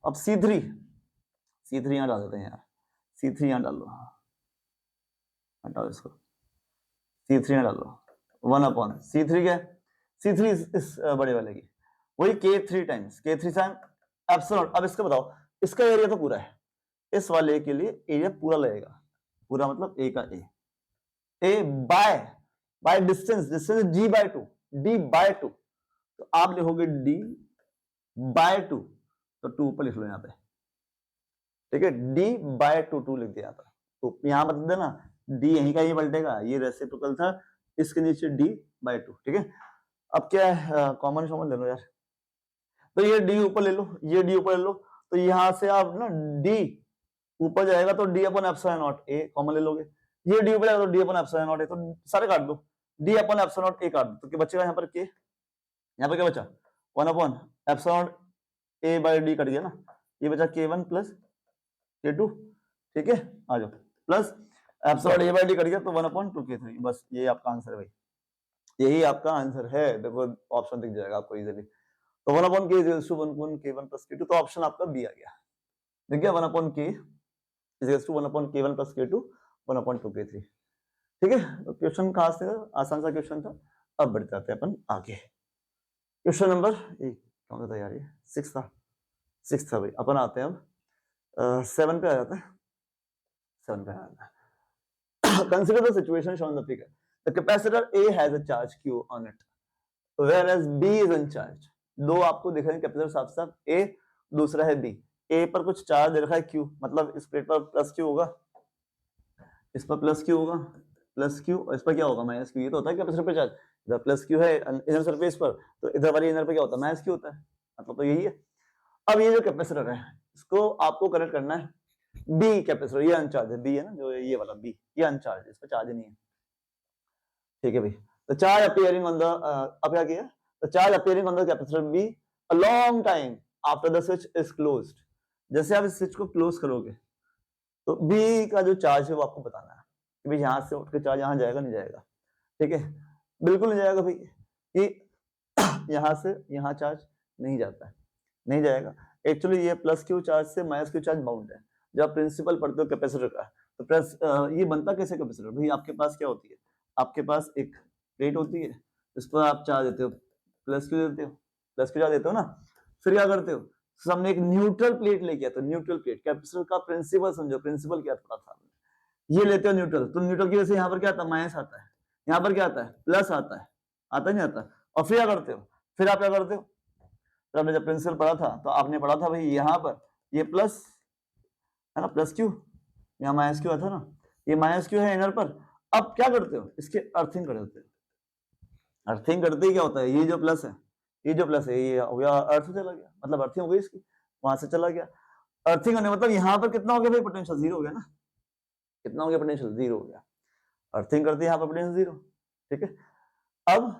अब C3 यहां डाल देते हैं यार, C3 यहां डाल लो, हटाओ इसको, C3 यहां डाल लो, 1/C3 क्या है, C3 इस बड़े वाले की, वही K3 टाइम्स एप्सिलॉन। अब इसका बताओ, इसका एरिया तो पूरा है, इस वाले के लिए एरिया पूरा लगेगा, पूरा मतलब A का A by distance D by 2, तो आप लिखोगे D बाय 2, तो 2 ऊपर लिख लो यहाँ पे, ठीक है। D बाय 2 लिख दिया था, तो यहाँ बता देना D यहीं का ही पलटेगा, ये रेसिप्रोकल था, इसके नीचे D बाय 2, ठीक है। अब क्या है, कॉमन शॉमन ले लो यार, तो ये D ऊपर ले लो, ये D ऊपर ले लो, तो यहां से आप ना D ऊपर जाएगा तो D upon epsilon naught A common ले लोगे, ये D ऊपर जाएगा तो D upon epsilon naught A, तो सारे काट दो, D upon epsilon naught A काट दो, तो क्या बचेगा यहाँ पर K, यहाँ पर क्या बचा 1 अपॉन epsilon A by D cut गया ना, ये बचा K1 प्लस K2, ठीक है। आ जाओ, plus epsilon A by D cut गया तो 1/2 K3, बस ये आपका आंसर है भाई, यही आपका आंसर है। देखो ऑप्शन दिख जाएगा आपको इजीली, तो 1/K is to 1/K1 plus K2, तो ऑप्शन आपका बी आ गया, देख गया 1/K is to 1/K1 plus K2 1/2 K3, ठीक है। तो क्वेश्चन खास था, आसान सा क्वेश्चन था। अब बढ़ जाते हैं अपन आगे, क्वेश्चन नंबर कौन सा था यार, ये 6 था भाई। अपन आते हैं अब 7 पे आ जाते हैं, 7 पे आ जाता है। Consider the situation shown in the figure. The capacitor A has a charge Q on it, whereas B is uncharged. दो आपको दिख रहे हैं कैपेसिटर साफ साफ, A दूसरा है B। A पर कुछ चार्ज दे रखा है Q, मतलब इस प्लेट पर प्लस Q होगा, इस पर प्लस Q होगा, प्लस Q, और इस पर क्या होगा माइनस Q। ये तो होता है कैपेसिटर पे चार्ज, इधर प्लस Q है इनर सरफेस पर, तो इधर वाली इनर पे क्या होता है माइनस Q होता है, मतलब तो यही है। अब ये जो कैपेसिटर है इसको आपको कनेक्ट करना है बी कैपेसिटर, ये अनचार्ज है, बी है ना जो ये वाला बी, ये अनचार्ज है, इस पर चार्ज नहीं है, ठीक है भाई। तो चार्ज अपीयरिंग ऑन द, अब क्या किया, तो charge appearing on the capacitor be a long time after the switch is closed. जैसे आप इस स्विच को क्लोज करोगे तो बी का जो चार्ज है वो आपको बताना है कि भाई यहां से उठ के चार्ज यहां जाएगा नहीं जाएगा, ठीक है, बिल्कुल नहीं जाएगा भाई, कि यहां से यहां चार्ज नहीं जाता है, नहीं जाएगा। एक्चुअली ये प्लस क्यू चार्ज से माइनस क्यू चार्ज बाउंड है। जब प्रिंसिपल पढ़ते हो कैपेसिटर का, तो प्लस ये बनता कैसे कैपेसिटर, भाई आपके पास क्या होती है, आपके पास एक प्लेट होती है, इस पर आप चार्ज देते हो, प्लस क्यू देते हो, प्लस क्यू चार्ज देते हो ना, फिर क्या करते हो, हमने एक न्यूट्रल प्लेट लेके आया, तो न्यूट्रल प्लेट कैपेसिटर का प्रिंसिपल समझो, प्रिंसिपल क्या पढ़ा था आपने, ये लेते हो न्यूट्रल, तो न्यूट्रल की वजह से यहाँ पर क्या आता है, माइनस आता है, यहाँ पर क्या आता है, प्लस आता है, आता नहीं आता, और फिर क्या करते हो, फिर आप क्या करते हो, फिर आपने जब प्रिंसिपल पढ़ा था तो आपने पढ़ा था भाई यहाँ पर ये प्लस है ना, प्लस क्यू, यहाँ माइनस क्यू आता ना, ये माइनस क्यू है इनर पर, अब क्या करते हो, इसके अर्थिंग कर देते हो, अर्थिंग करते ही क्या होता है, ये जो प्लस है, ये जो प्लस है, ये हो गया अर्थ चला गया, मतलब अर्थिंग हो गई इसकी, वहां से चला गया, अर्थिंग होने मतलब यहाँ पर कितना हो गया भाई, पोटेंशियल जीरो हो गया ना, कितना हो गया, पोटेंशियल जीरो हो गया, अर्थिंग करते यहाँ पर पोटेंशियल जीरो, ठीक है। अब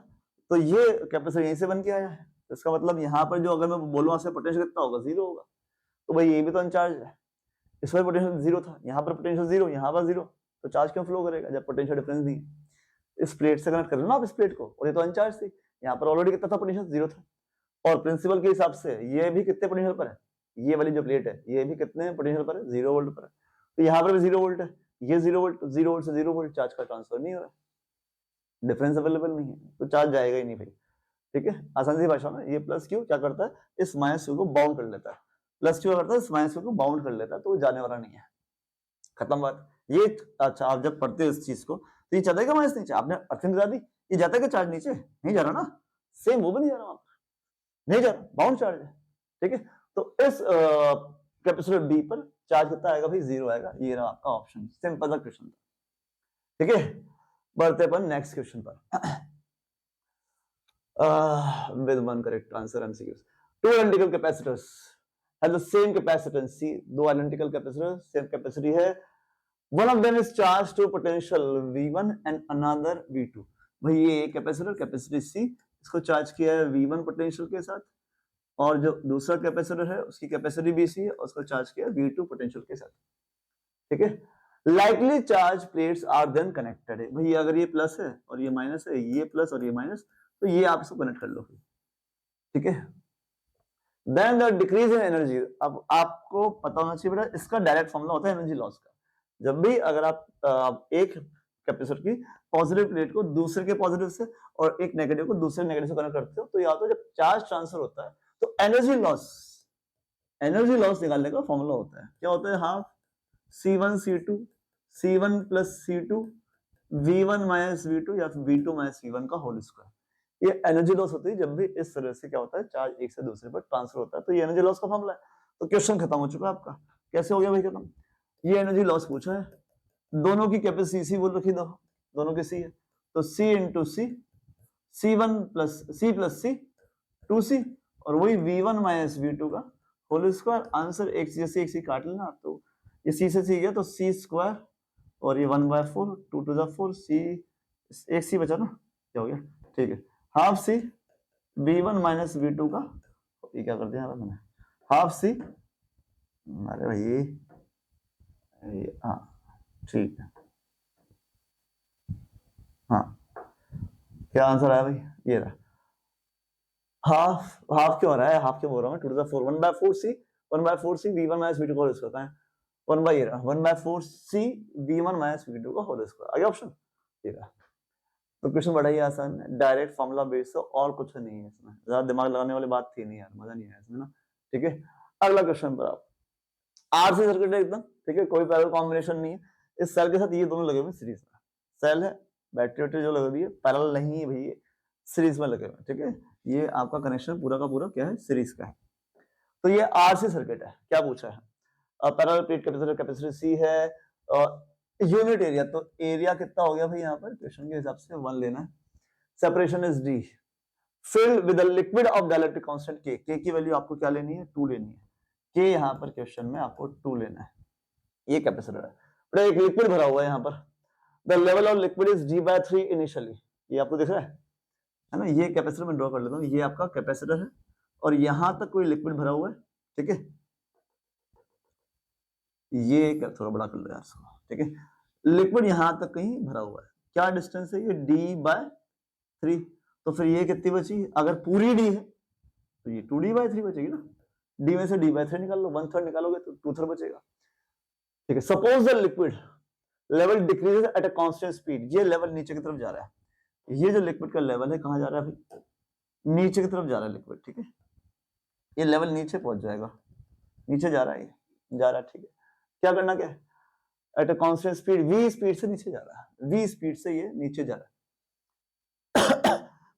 तो ये कैपेसिटर यहीं से बन के आया है, तो इसका मतलब यहाँ पर जो अगर मैं बोलूँ से पोटेंशियल कितना होगा, जीरो होगा, तो भाई ये भी तो अनचार्ज है, इस पर पोटेंशियल जीरो था, यहाँ पर पोटेंशियल जीरो, यहाँ पर जीरो, तो चार्ज क्यों फ्लो करेगा जब पोटेंशियल डिफरेंस नहीं है, इस प्लेट से कनेक्ट कर लो ना आप इस प्लेट को, और ये तो अनचार्ज थी, यहाँ पर ऑलरेडी कितना था, पोटेंशियल जीरो था, और प्रिंसिपल के हिसाब से ये भी कितने पोटेंशियल पर है, ये वाली जो प्लेट है ये भी कितने पोटेंशियल पर है, 0 वोल्ट पर है, तो यहाँ पर भी 0 वोल्ट है, ये 0 वोल्ट, 0 वोल्ट से 0 वोल्ट चार्ज का ट्रांसफर नहीं हो रहा, डिफरेंस अवेलेबल नहीं है, तो चार्ज जाएगा ही नहीं भाई, ठीक है। आसान सी भाषा में ये प्लस क्यू क्या करता है, इस माइनस क्यू को बाउंड कर लेता है, प्लस क्यू करता है इस माइनस क्यू को बाउंड कर लेता है, तो वो जाने वाला नहीं है, खत्म बात। ये अच्छा आप जब पढ़ते हो इस चीज को तो ये जाता है क्या माइनस नीचे, आपने अर्थिंग गिरा दी, ये जाता है क्या चार्ज नीचे, नहीं जा रहा ना, सेम वो भी नहीं जा रहा, नहीं जा रहा, बाउंड चार्ज है, ठीक है। तो इस कैपेसिटर बी पर चार्ज कितना आएगा भाई, 0 आएगा, ये रहा आपका ऑप्शन, सिंपल सा क्वेश्चन था, ठीक है। बढ़ते अपन नेक्स्ट क्वेश्चन पर, with one correct answer MCQs. Two identical capacitors have the same capacitance C, दो identical capacitors same capacity है, one of them is charged to potential V1 and another V2, भाई ये capacitor capacity C इसको charge किया है V1 potential के साथ, और जो दूसरा कैपेसिटर है उसकी कैपेसिटी भी C है और उसको चार्ज किया V2 पोटेंशियल के साथ, ठीक है। Likely charge plates are then connected है, भाई अगर ये प्लस है और ये माइनस है, ये प्लस और ये माइनस, तो ये आप इसको कनेक्ट कर लो, ठीक है। Then the decrease in energy, अब आपको पता होना चाहिए बेटा इसका डायरेक्ट फॉर्मूला होता है एनर्जी लॉस का, जब भी अगर आप एक कैपेसिटर की पॉजिटिव प्लेट को दूसरे के पॉजिटिव से और एक नेगेटिव को दूसरे नेगेटिव से कनेक्ट करते हो, तो या तो जब चार्ज ट्रांसफर होता है तो एनर्जी लॉस निकालने का फॉर्मूला होता है, क्या होता है, half C1 C2 C1 plus C2 V1 minus V2 या फिर V2 माइनस V1 का होल स्क्वायर, ये एनर्जी लॉस होती है जब भी इस तरह से क्या होता है, चार्ज एक से दूसरे पर ट्रांसफर होता है, तो ये एनर्जी लॉस का फॉर्मूला है। तो क्वेश्चन खत्म हो चुका है आपका, कैसे हो गया भाई खत्म, ये एनर्जी लॉस पूछा है, दोनों की कैपेसिटी C बोल रखी दो, दोनों की C है, तो C into C, C1 plus C 2C, और वही V1 माइनस V2 का होल स्क्वायर, आंसर एक जैसे एक सी काट लेना, तो ये C से C गया तो C स्क्वायर, और ये 1/4, 2 to the 4, C एक C बचा ना, क्या हो गया, ठीक है, half C V1 minus V2 का, ये क्या कर दिया मैंने, हाफ C, अरे भाई हाँ ठीक है, हाँ क्या आंसर आया भाई, ये रहा, हाफ क्यों आ रहा है, हाफ क्यों बोल रहा हूँ, 2 to the 4, 1/4 C V1 minus V2 का होल स्क्वायर है, 1/4 C V1 माइनस V2 का होल स्क्वायर, आगे ऑप्शन ये रहा। तो क्वेश्चन बड़ा ही आसान है, डायरेक्ट फॉर्मूला बेस्ड, और कुछ नहीं है इसमें, ज्यादा दिमाग लगाने वाली बात थी नहीं यार, मजा नहीं आया इसमें ना, ठीक है। अगला क्वेश्चन पर आप, आरसी सर्किट है एकदम, ठीक है, कोई पैरेलल कॉम्बिनेशन नहीं है, इस सेल के साथ ये दोनों लगे हुए सीरीज में, सेल है बैटरी वैटरी जो लगी हुई है, पैरेलल नहीं है भाई, सीरीज में लगे हुए, ठीक है, ये आपका कनेक्शन पूरा का पूरा क्या है, सीरीज का है। तो ये आरसी सर्किट है, क्या पूछा है, parallel plate capacitor capacity C है, यूनिट एरिया, तो एरिया कितना हो गया भाई, यहाँ पर क्वेश्चन के हिसाब से 1 लेना है, separation is D, filled with a liquid of dielectric constant K की वैल्यू आपको क्या लेनी है, 2 लेनी है, K यहाँ पर क्वेश्चन में आपको 2 लेना है, ये कैपेसिटर है, एक लिक्विड भरा हुआ है यहाँ पर, the level of liquid is D/3 initially, ये आपको दिख रहा है ना, ये कैपेसिटर में ड्रॉ कर लेता हूँ, ये आपका कैपेसिटर है और यहां तक कोई लिक्विड भरा हुआ है, ठीक है, ये क्या थोड़ा बड़ा कर लो यार, ठीक है, लिक्विड यहां तक कहीं भरा हुआ है, क्या डिस्टेंस है ये D/3, तो फिर ये कितनी बची, अगर पूरी D है तो ये 2D/3 बचेगी ना, D में से D/3 निकाल लो, 1/3 निकालोगे तो 2/3 बचेगा, ठीक है। Suppose the liquid level decreases at a constant speed, ये लेवल नीचे की तरफ जा रहा है, ये जो लिक्विड का लेवल है कहां जा रहा है भाई, नीचे की तरफ जा रहा है लिक्विड, ठीक है, ये लेवल नीचे पहुंच जाएगा, नीचे जा रहा है, ये जा रहा है, ठीक है। क्या करना क्या है, at a constant speed, v speed से नीचे जा रहा है, v स्पीड से ये नीचे जा रहा है।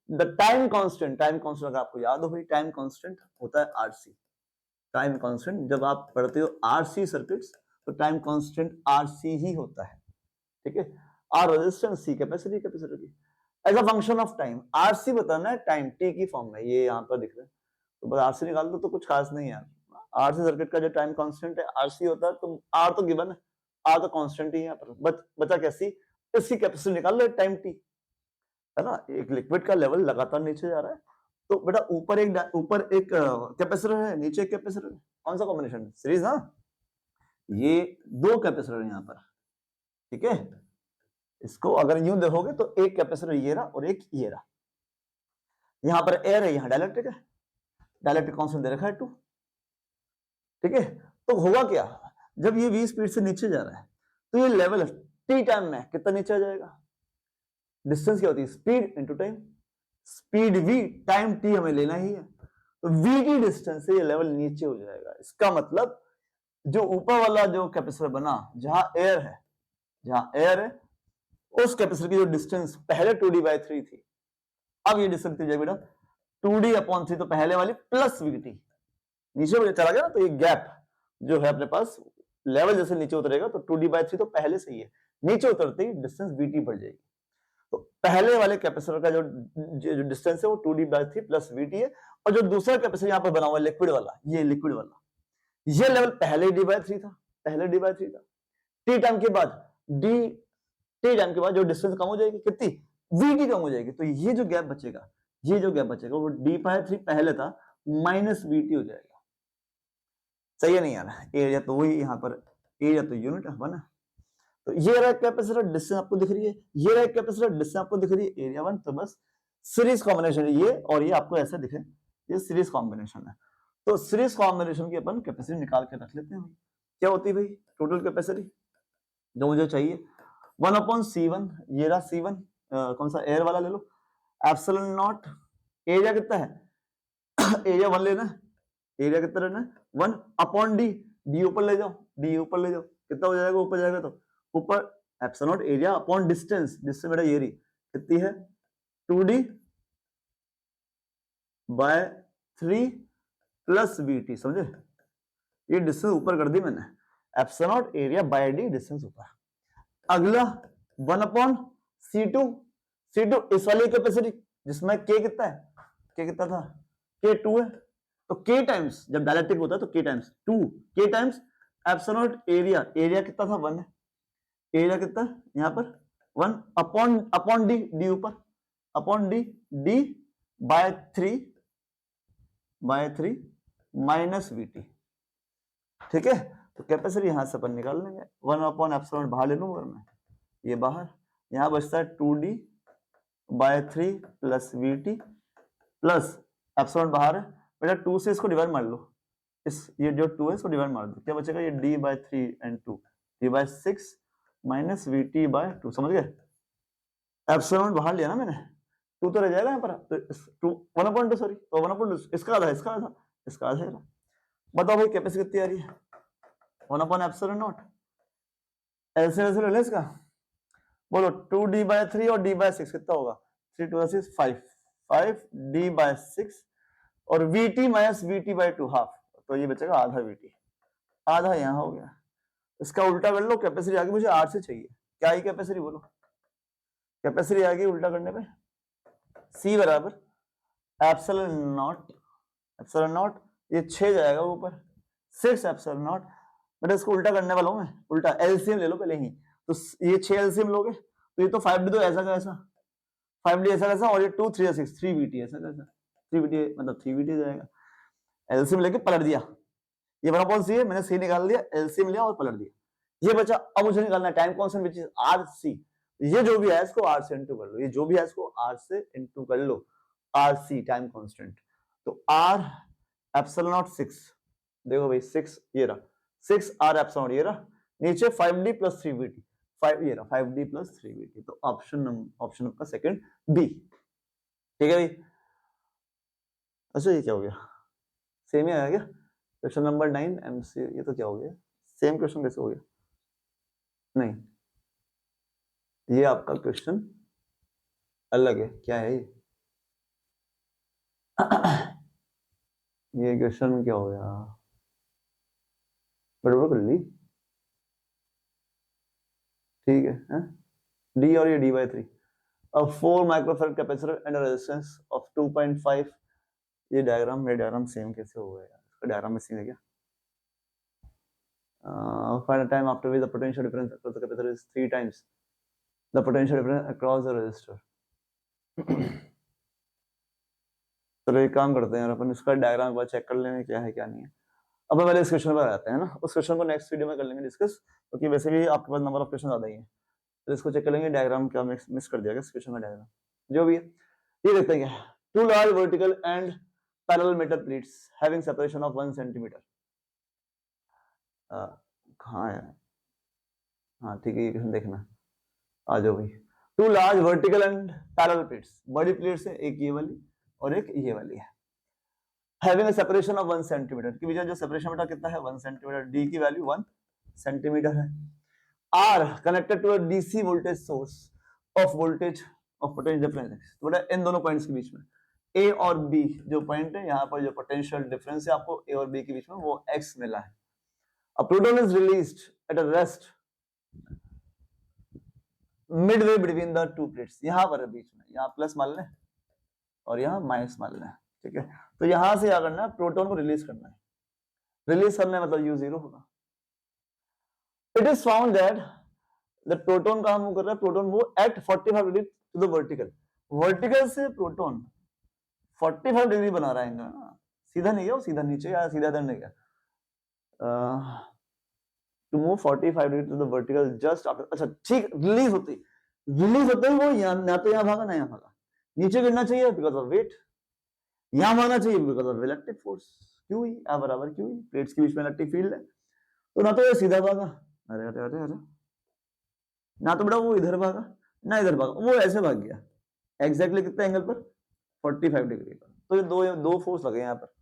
The time constant, time constant अगर आपको याद हो भाई, टाइम कांस्टेंट होता है आरसी। टाइम कांस्टेंट जब आप पढ़ते हो आरसी सर्किट्स तो टाइम कांस्टेंट आरसी ही होता है, ठीक है। R resistance, C capacity, capacitor की as a function of time. RC बताना है टाइम टी की फॉर्म में, ये यहाँ पर दिख रहा है, तो बस आरसी निकाल दो तो कुछ खास नहीं है यार। आरसी सर्किट का जो टाइम कांस्टेंट है आरसी होता है, तो आर तो गिवन है, आर तो कांस्टेंट ही है यहाँ पर, बचा क्या सी, इसकी कैपेसिटी निकाल लो टाइम टी, है ना। एक लिक्विड का लेवल लगातार नीचे जा रहा है, तो बेटा ऊपर एक कैपेसिटर है, नीचे एक कैपेसिटर है, कौन सा कॉम्बिनेशन, सीरीज ना, ये दो कैपेसिटर है यहाँ पर, ठीक है। इसको अगर यूं देखोगे तो एक कैपेसिटर ये रहा और एक ये रहा, यहां पर एयर है, यहां डाइलेक्ट्रिक है, डाइलेक्ट्रिक कांस्टेंट दे रखा है 2, ठीक है। तो होगा क्या, जब ये v स्पीड से नीचे जा रहा है तो ये लेवल t टाइम में कितना नीचे आ जाएगा, डिस्टेंस क्या होती है, speed into time, speed v, time t हमें लेना ही है, तो v की डिस्टेंस से ये लेवल नीचे हो जाएगा। इसका मतलब जो ऊपर वाला जो कैपेसिटर बना, जहां एयर है, जहां एयर है, उस कैपेसिटर की जो डिस्टेंस पहले 2d/3 थी, अब ये डिस्टेंस कितनी बेटा 2d/3, तो पहले वाली प्लस vt, नीचे चला गया ना, तो ये गैप जो है अपने पास, लेवल जैसे नीचे उतरेगा तो 2d/3 तो पहले से ही है, नीचे उतरते ही डिस्टेंस vt बढ़ जाएगी। तो पहले वाले कैपेसिटर का जो डिस्टेंस है वो 2d/3 प्लस vt है, और जो दूसरा कैपेसिटर यहाँ पर बना हुआ है लिक्विड वाला, ये लिक्विड वाला, ये लेवल पहले d/3 था, पहले d/3 था, t टाइम के बाद t टाइम के बाद जो डिस्टेंस कम हो जाएगी, कितनी, vt कम हो जाएगी, तो ये जो गैप बचेगा, ये जो गैप बचेगा वो d/3 पहले था माइनस vt हो जाएगा। सही है नहीं यार, एरिया तो वही यहाँ पर, एरिया तो यूनिट है ना, तो ये रहा कैपेसिटर, डिस्टेंस आपको दिख रही है, ये रहा कैपेसिटर, डिस्टेंस आपको दिख रही है, एरिया 1, तो बस सीरीज कॉम्बिनेशन है ये, और ये आपको ऐसे दिखे, ये सीरीज कॉम्बिनेशन है। तो सीरीज कॉम्बिनेशन की अपन कैपेसिटी निकाल के रख लेते हैं, क्या होती है भाई टोटल कैपेसिटी जो मुझे चाहिए, 1/C1, ये रहा C1, कौन सा एयर वाला ले लो, एप्सिलॉन नॉट, एरिया कितना है एरिया 1 लेना है, एरिया कितना लेना है 1/d, डी ऊपर ले जाओ, डी ऊपर ले जाओ, कितना हो जाएगा, ऊपर जाएगा तो ऊपर epsilon not area upon distance, distance मेरा ये रही कितनी है 2d/3 प्लस vt, समझे, ये डिस्टेंस ऊपर कर दी मैंने, epsilon not area bye D, distance ऊपर। अगला 1/C2, C2 इस वाली कैपेसिटी जिसमें k कितना है, k कितना था, k2 है, तो k टाइम्स, जब डाइलेक्ट्रिक होता है तो k times 2, k times epsilon not area, area कितना था 1 है, एरिया कितना यहाँ पर 1 अपॉन डी, डी ऊपर upon D, d/3 minus vt, ठीक है। तो कैपेसिटी यहां से अपन निकाल लेंगे, 1/एप्सिलॉन बाहर ले लूंगा मैं, ये बाहर, यहां बचता है 2d/3 plus vt plus epsilon बाहर है बेटा, 2 से इसको डिवाइड मार लो, इस ये जो 2 है इसको डिवाइड मार दो, क्या बचेगा, ये d/3 and 2 d/6 minus vt/2, समझ गए, एप्सिलॉन बाहर लिया ना मैंने, 2 तो रह जाएगा यहाँ पर, तो 1/2 सॉरी, तो 1/2 इसका आधा, इसका आधा, इसका आधा है। बताओ भाई कैपेसिटी कितनी आ रही है, 1/एप्सिलॉन नॉट, एलसीएम ले ले इसका, बोलो 2d/3 और d/6 कितना होगा, 3 2 6 5, 5d/6 और vt माइनस vt/2 हाफ, तो ये बचेगा आधा vt, आधा यहाँ हो गया। इसका उल्टा कर लो, कैपेसिटी आगे मुझे r से चाहिए, क्या आई कैपेसिटी बोलो, कैपेसिटी आएगी उल्टा करने पे c बराबर एप्सिलॉन नॉट, ये 6 जाएगा ऊपर 6 एप्सिलॉन नॉट, बेटा इसको उल्टा करने वाला हूं मैं, उल्टा एलसीएम ले लो पहले ही, तो ये 6 एलसीएम लोगे तो ये तो 5d तो ऐसा कैसा, 5d ऐसा कैसा, और ये 2 3 6 3 vt ऐसा कैसा, 3 vt मतलब 3 vt जाएगा, एलसीएम लेके पलट दिया, ये 1/c है, मैंने c निकाल दिया, एलसीएम लिया और पलट दिया, ये बचा। अब मुझे निकालना है time constant which is rc, ये जो भी है इसको r से इनटू कर लो, ये जो भी है इसको r से इनटू कर लो, rc टाइम कांस्टेंट, तो r एप्सिलॉन नॉट 6, देखो भाई 6 ये रहा, 6 r एप्सिलॉन ये रहा, नीचे 5d प्लस 3 vt, 5 ये रहा 5d प्लस 3 vt, तो ऑप्शन आपका सेकंड बी, ठीक है भाई। अच्छा ये क्या हो गया, सेम ही आया क्या? क्वेश्चन नंबर 9 एमसी, ये तो क्या हो गया, सेम क्वेश्चन कैसे हो गया? नहीं, ये आपका क्वेश्चन अलग है, क्या है ये? ये क्वेश्चन क्या हो गया, गड़बड़ कर ली, ठीक है? डी और ये d/3, अब 4 microfarad capacitor and resistance of 2.5, ये डायग्राम सेम कैसे हो गया यार? इसका डायग्राम में सीन है क्या? Find a time after which the potential difference across the capacitor is 3 times the potential difference across the resistor. चलो एक काम करते हैं यार, अपन इसका डायग्राम एक बार चेक कर लेंगे क्या है क्या नहीं है। अब पहले इस क्वेश्चन पर आते हैं ना, उस क्वेश्चन को नेक्स्ट वीडियो में कर लेंगे डिस्कस, क्योंकि वैसे भी आपके पास नंबर ऑफ क्वेश्चन ज्यादा ही है, तो इसको चेक कर लेंगे डायग्राम क्या मिस कर दिया गया इस क्वेश्चन का डायग्राम, जो भी है ये देखते हैं। Two large vertical and parallel metal plates having separation of 1 centimetre, कहाँ है? हाँ ठीक है, ये क्वेश्चन देखना, आ जाओ भाई। Two large vertical and parallel plates, बड़ी प्लेट्स है, एक ये वाली और एक ये वाली है, having a separation of 1 centimetre, की वजह जो सेपरेशन बेटा कितना है 1 सेंटीमीटर, डी की वैल्यू 1 सेंटीमीटर है, are connected to a DC voltage source of voltage of potential difference, तो बेटा इन दोनों पॉइंट्स के बीच में ए और बी जो पॉइंट है, यहाँ पर जो पोटेंशियल डिफरेंस है आपको ए और बी के बीच में वो एक्स मिला है। A proton is released at a rest Midway between the two plates, यहाँ पर बीच में, यहाँ प्लस मान लें और यहाँ माइनस मान लें, ठीक है? तो यहां से क्या करना है, प्रोटॉन को रिलीज करना है, रिलीज करना है मतलब U0 होगा। It is found that the proton कहां मूव कर रहा है, प्रोटॉन वो at 45 degree to the vertical, vertical से प्रोटॉन 45 डिग्री बना रहा है, सीधा नहीं गया, सीधा नीचे या सीधा इधर नहीं गया, to move 45 degree to the vertical just after, अच्छा ठीक, रिलीज होते ही वो ना तो यहाँ भागा ना यहाँ भागा, नीचे गिरना चाहिए बिकॉज ऑफ वेट, यहाँ भागना चाहिए because of electric force, Q E बराबर क्यू ई, प्लेट्स के बीच में इलेक्ट्रिक फील्ड है, तो ना तो ये सीधा भागा, अरे अरे अरे अरे, ना तो बेटा वो इधर भागा ना इधर भागा, वो ऐसे भाग गया एग्जैक्टली कितने एंगल पर, 45 डिग्री पर। तो ये दो फोर्स लगे यहाँ पर,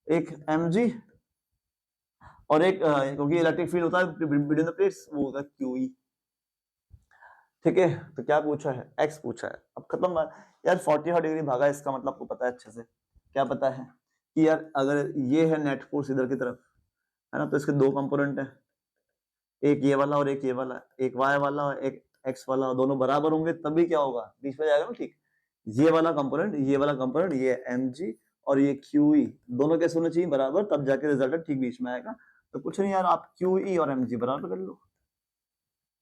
एक mg और एक क्योंकि इलेक्ट्रिक फील्ड होता है बिटवीन द प्लेट्स, वो होता है QE, ठीक है? तो क्या पूछा है, x पूछा है। अब खत्म बात यार, 45 डिग्री भागा, इसका मतलब आपको पता है अच्छे से, क्या पता है कि यार अगर ये है नेट फोर्स इधर की तरफ है ना, तो इसके दो कंपोनेंट है, एक ये वाला और एक ये वाला, एक y वाला और एक x वाला, दोनों बराबर होंगे तभी क्या होगा, बीच में जाएगा ना, ठीक? ये वाला कंपोनेंट ये mg और ये QE दोनों कैसे होने चाहिए बराबर, तब जाके रिजल्ट ठीक बीच में आएगा। तो कुछ नहीं यार, आप QE और mg बराबर कर लो,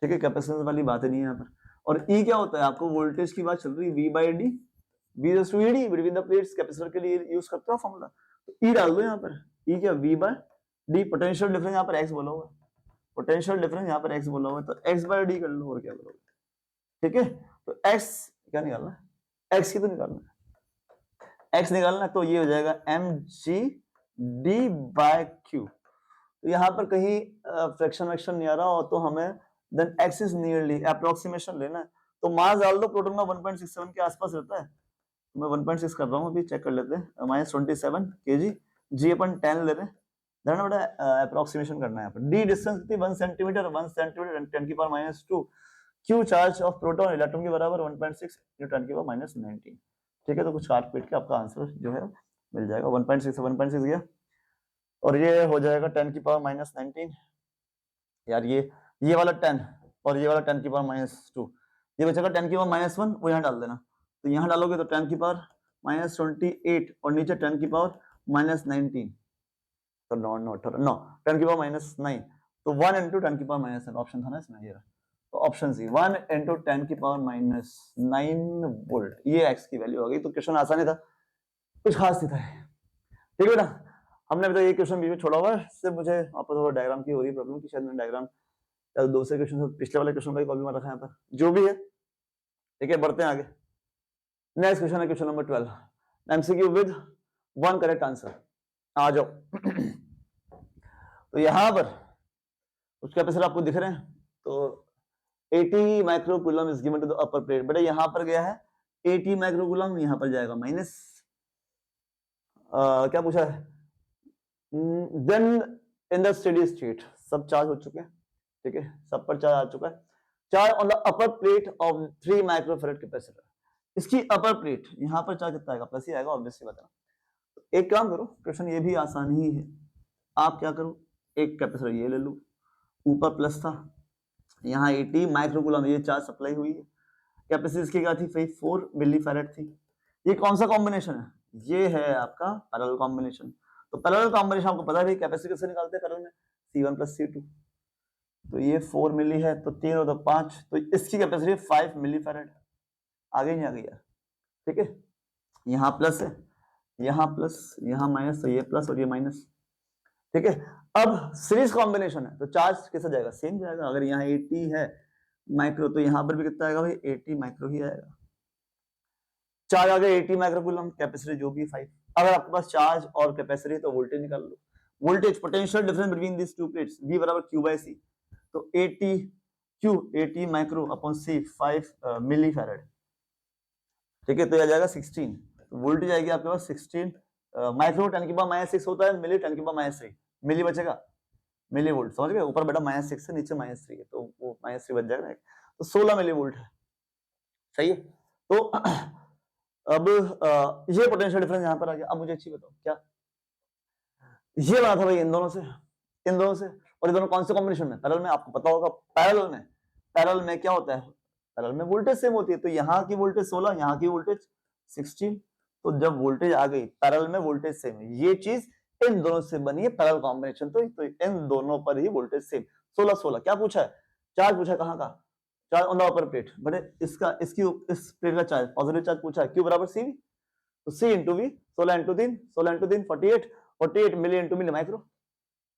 ठीक है? कैपेसिटेंस वाली बात नहीं है यहाँ पर। और E क्या होता है, आपको वोल्टेज की बात चल रही है, V/D, V/ED between the plates, capacitor के लिए यूज करते हो फॉर्मूला, तो E डाल दो यहाँ पर, E क्या V/D, पोटेंशियल डिफरेंस यहाँ पर x बोला हुआ है, पोटेंशियल डिफरेंस यहाँ पर x बोला हुआ है, तो x/D कर लो, और क्या करोगे, ठीक है? तो x क्या निकालना है, x की तो निकालना है, x निकालना है, तो ये हो जाएगा mg/d/q, तो यहाँ पर कहीं फ्रैक्शन वैक्शन नहीं आ रहा हो तो हमें then x is nearly approximation लेना है, तो मास डाल दो, प्रोटॉन का 1.67 के आसपास रहता है, मैं 1.6 कर रहा हूँ अभी, चेक कर लेते हैं, -27 kg, g अपन 10 ले रहे हैं, देन बड़ा अप्रोक्सीमेशन करना है, डी डिस्टेंस कितनी 1 सेंटीमीटर 10 की power -2, q charge of proton electron के बराबर 1.6 × 10 की पावर -19, ठीक है? तो कुछ काट पीट के आपका आंसर जो है मिल जाएगा, 1.6 गया, और ये हो जाएगा 10 की पावर -19, यार ये वाला 10 और ये वाला 10 की पावर -2, ये बचेगा 10 की पावर -1, वो यहाँ डाल देना, तो यहाँ डालोगे तो 10 की पावर -28 और नीचे 10 की पावर -19, तो 10 की पावर -9, तो 1 × 10 की पावर -9 ऑप्शन था ना इसमें, ये तो ऑप्शन सी 1 × 10 की पावर -9 वोल्ट, ये x की वैल्यू हो गई। तो क्वेश्चन आसान था, कुछ खास नहीं था, ठीक है बेटा? हमने अभी ये क्वेश्चन बीच में छोड़ा हुआ है, सिर्फ मुझे आपको थोड़ा डायग्राम की हो रही प्रॉब्लम की, शायद मैंने डायग्राम दूसरे क्वेश्चन पिछले वाले क्वेश्चन का कॉपी में रखा है यहाँ पर, जो भी है, ठीक है? बढ़ते हैं आगे, नेक्स्ट क्वेश्चन है question number 12, MCQ with 1 correct answer, आ जाओ। तो यहाँ पर कुछ कैपेसिटर आपको दिख रहे हैं, तो 80 microcoulomb is given to the upper plate, बेटा यहाँ पर गया है 80 माइक्रोकूलम, यहाँ पर जाएगा माइनस क्या पूछा है, then in the steady state सब चार्ज हो चुके हैं, ठीक है, सब पर चार्ज आ चुका है। Charge on the upper plate of 3 microfarad capacitor, इसकी अपर प्लेट यहाँ पर चार्ज कितना आएगा, प्लस ही आएगा ऑब्वियसली बताना। एक काम करो, क्वेश्चन ये भी आसान ही है, आप क्या करो, एक कैपेसिटर ये ले लो, ऊपर प्लस था, यहाँ 80 माइक्रोकूलम ये चार्ज सप्लाई हुई है, कैपेसिटी इसकी क्या थी, 4 मिली फैराड थी। ये कौन सा कॉम्बिनेशन है, ये है आपका पैरेलल कॉम्बिनेशन। तो पैरेलल कॉम्बिनेशन आपको पता है भाई कैपेसिटी कैसे निकालते हैं पैरेलल में, C1 + C2, तो ये 4 मिली है तो 3 और 2 5, तो इसकी कैपेसिटी 5 मिली फैराड। आगे नहीं आ गई यार, ठीक है, यहाँ प्लस है, यहाँ प्लस, यहाँ माइनस, तो ये प्लस और ये माइनस, ठीक है। अब सीरीज कॉम्बिनेशन है तो चार्ज कैसे जाएगा, सेम जाएगा। अगर यहाँ 80 है माइक्रो तो यहाँ पर भी कितना आएगा भाई, 80 माइक्रो ही आएगा। चार्ज आ गया 80 माइक्रोकूलम, कैपेसिटी जो भी 5। अगर आपके पास चार्ज और कैपेसिटी तो वोल्टेज निकाल लो, voltage potential difference between this two plates V = Q/C, तो 80 micro upon C 5 milli farad, ठीक है, तो यह आ जाएगा 16, तो वोल्टेज आएगी आपके पास 16 माइक्रो 10⁻⁻6 होता है, मिली 10⁻3, मिली बचेगा, मिली वोल्ट, समझ गए, ऊपर बेटा -6 है नीचे -3 है, तो वो -3 बच जाएगा, तो 16 मिली वोल्ट है, सही है। तो अब ये पोटेंशियल डिफरेंस यहाँ पर आ गया। अब मुझे अच्छी बताओ क्या ये बना था भाई इन दोनों से, इन दोनों से, और ये दोनों कौन से कॉम्बिनेशन में, पैरेलल में, आपको पता होगा पैरेलल में क्या होता है, पैरेलल में वोल्टेज सेम होती है, तो यहाँ की वोल्टेज 16, यहाँ की वोल्टेज 16, तो जब वोल्टेज आ गई पैरेलल में वोल्टेज सेम है, ये चीज इन दोनों से बनी है पैरेलल कॉम्बिनेशन, तो इन दोनों पर ही वोल्टेज सेम। 16 क्या पूछा है, चार्ज पूछा है, कहाँ का charge, on the upper plate, बड़े इसका इसकी इस प्लेट का चार्ज पॉजिटिव चार्ज पूछा है, Q = CV, तो C × V, 16 × 3, 16 × 3 48 मिली × मिली माइक्रो,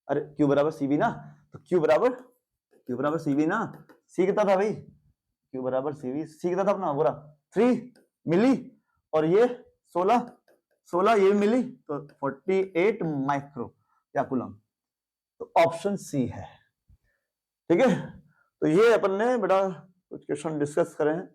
अरे Q = CV ना, तो Q = CV ना, C कितना था भाई, Q = CV, C कितना था अपना पूरा 3 मिली, और ये 16 ये मिली, तो 48 माइक्रो या कूलम, तो ऑप्शन C है, ठीक है। तो ये अपन ने बेटा कुछ क्वेश्चन डिस्कस करे हैं,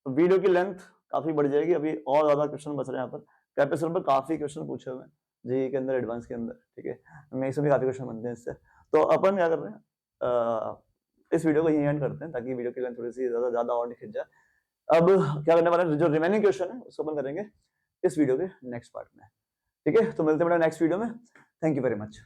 तो वीडियो की लेंथ काफी बढ़ जाएगी, अभी और ज्यादा क्वेश्चन बच रहे हैं यहाँ पर, कैपेसिटर पर काफी क्वेश्चन पूछे हुए हैं जी के अंदर, एडवांस के अंदर, ठीक है, मेरे से भी काफी क्वेश्चन बनते हैं इससे। तो अपन क्या कर रहे हैं, इस वीडियो को यहीं एंड करते हैं ताकि वीडियो की लेंथ थोड़ी सी ज्यादा और नहीं खिंच जाए। अब क्या करने वाले हैं, जो रिमेनिंग क्वेश्चन है उसको अपन करेंगे इस वीडियो के नेक्स्ट पार्ट में, ठीक है। तो मिलते हैं नेक्स्ट वीडियो में, थैंक यू वेरी मच।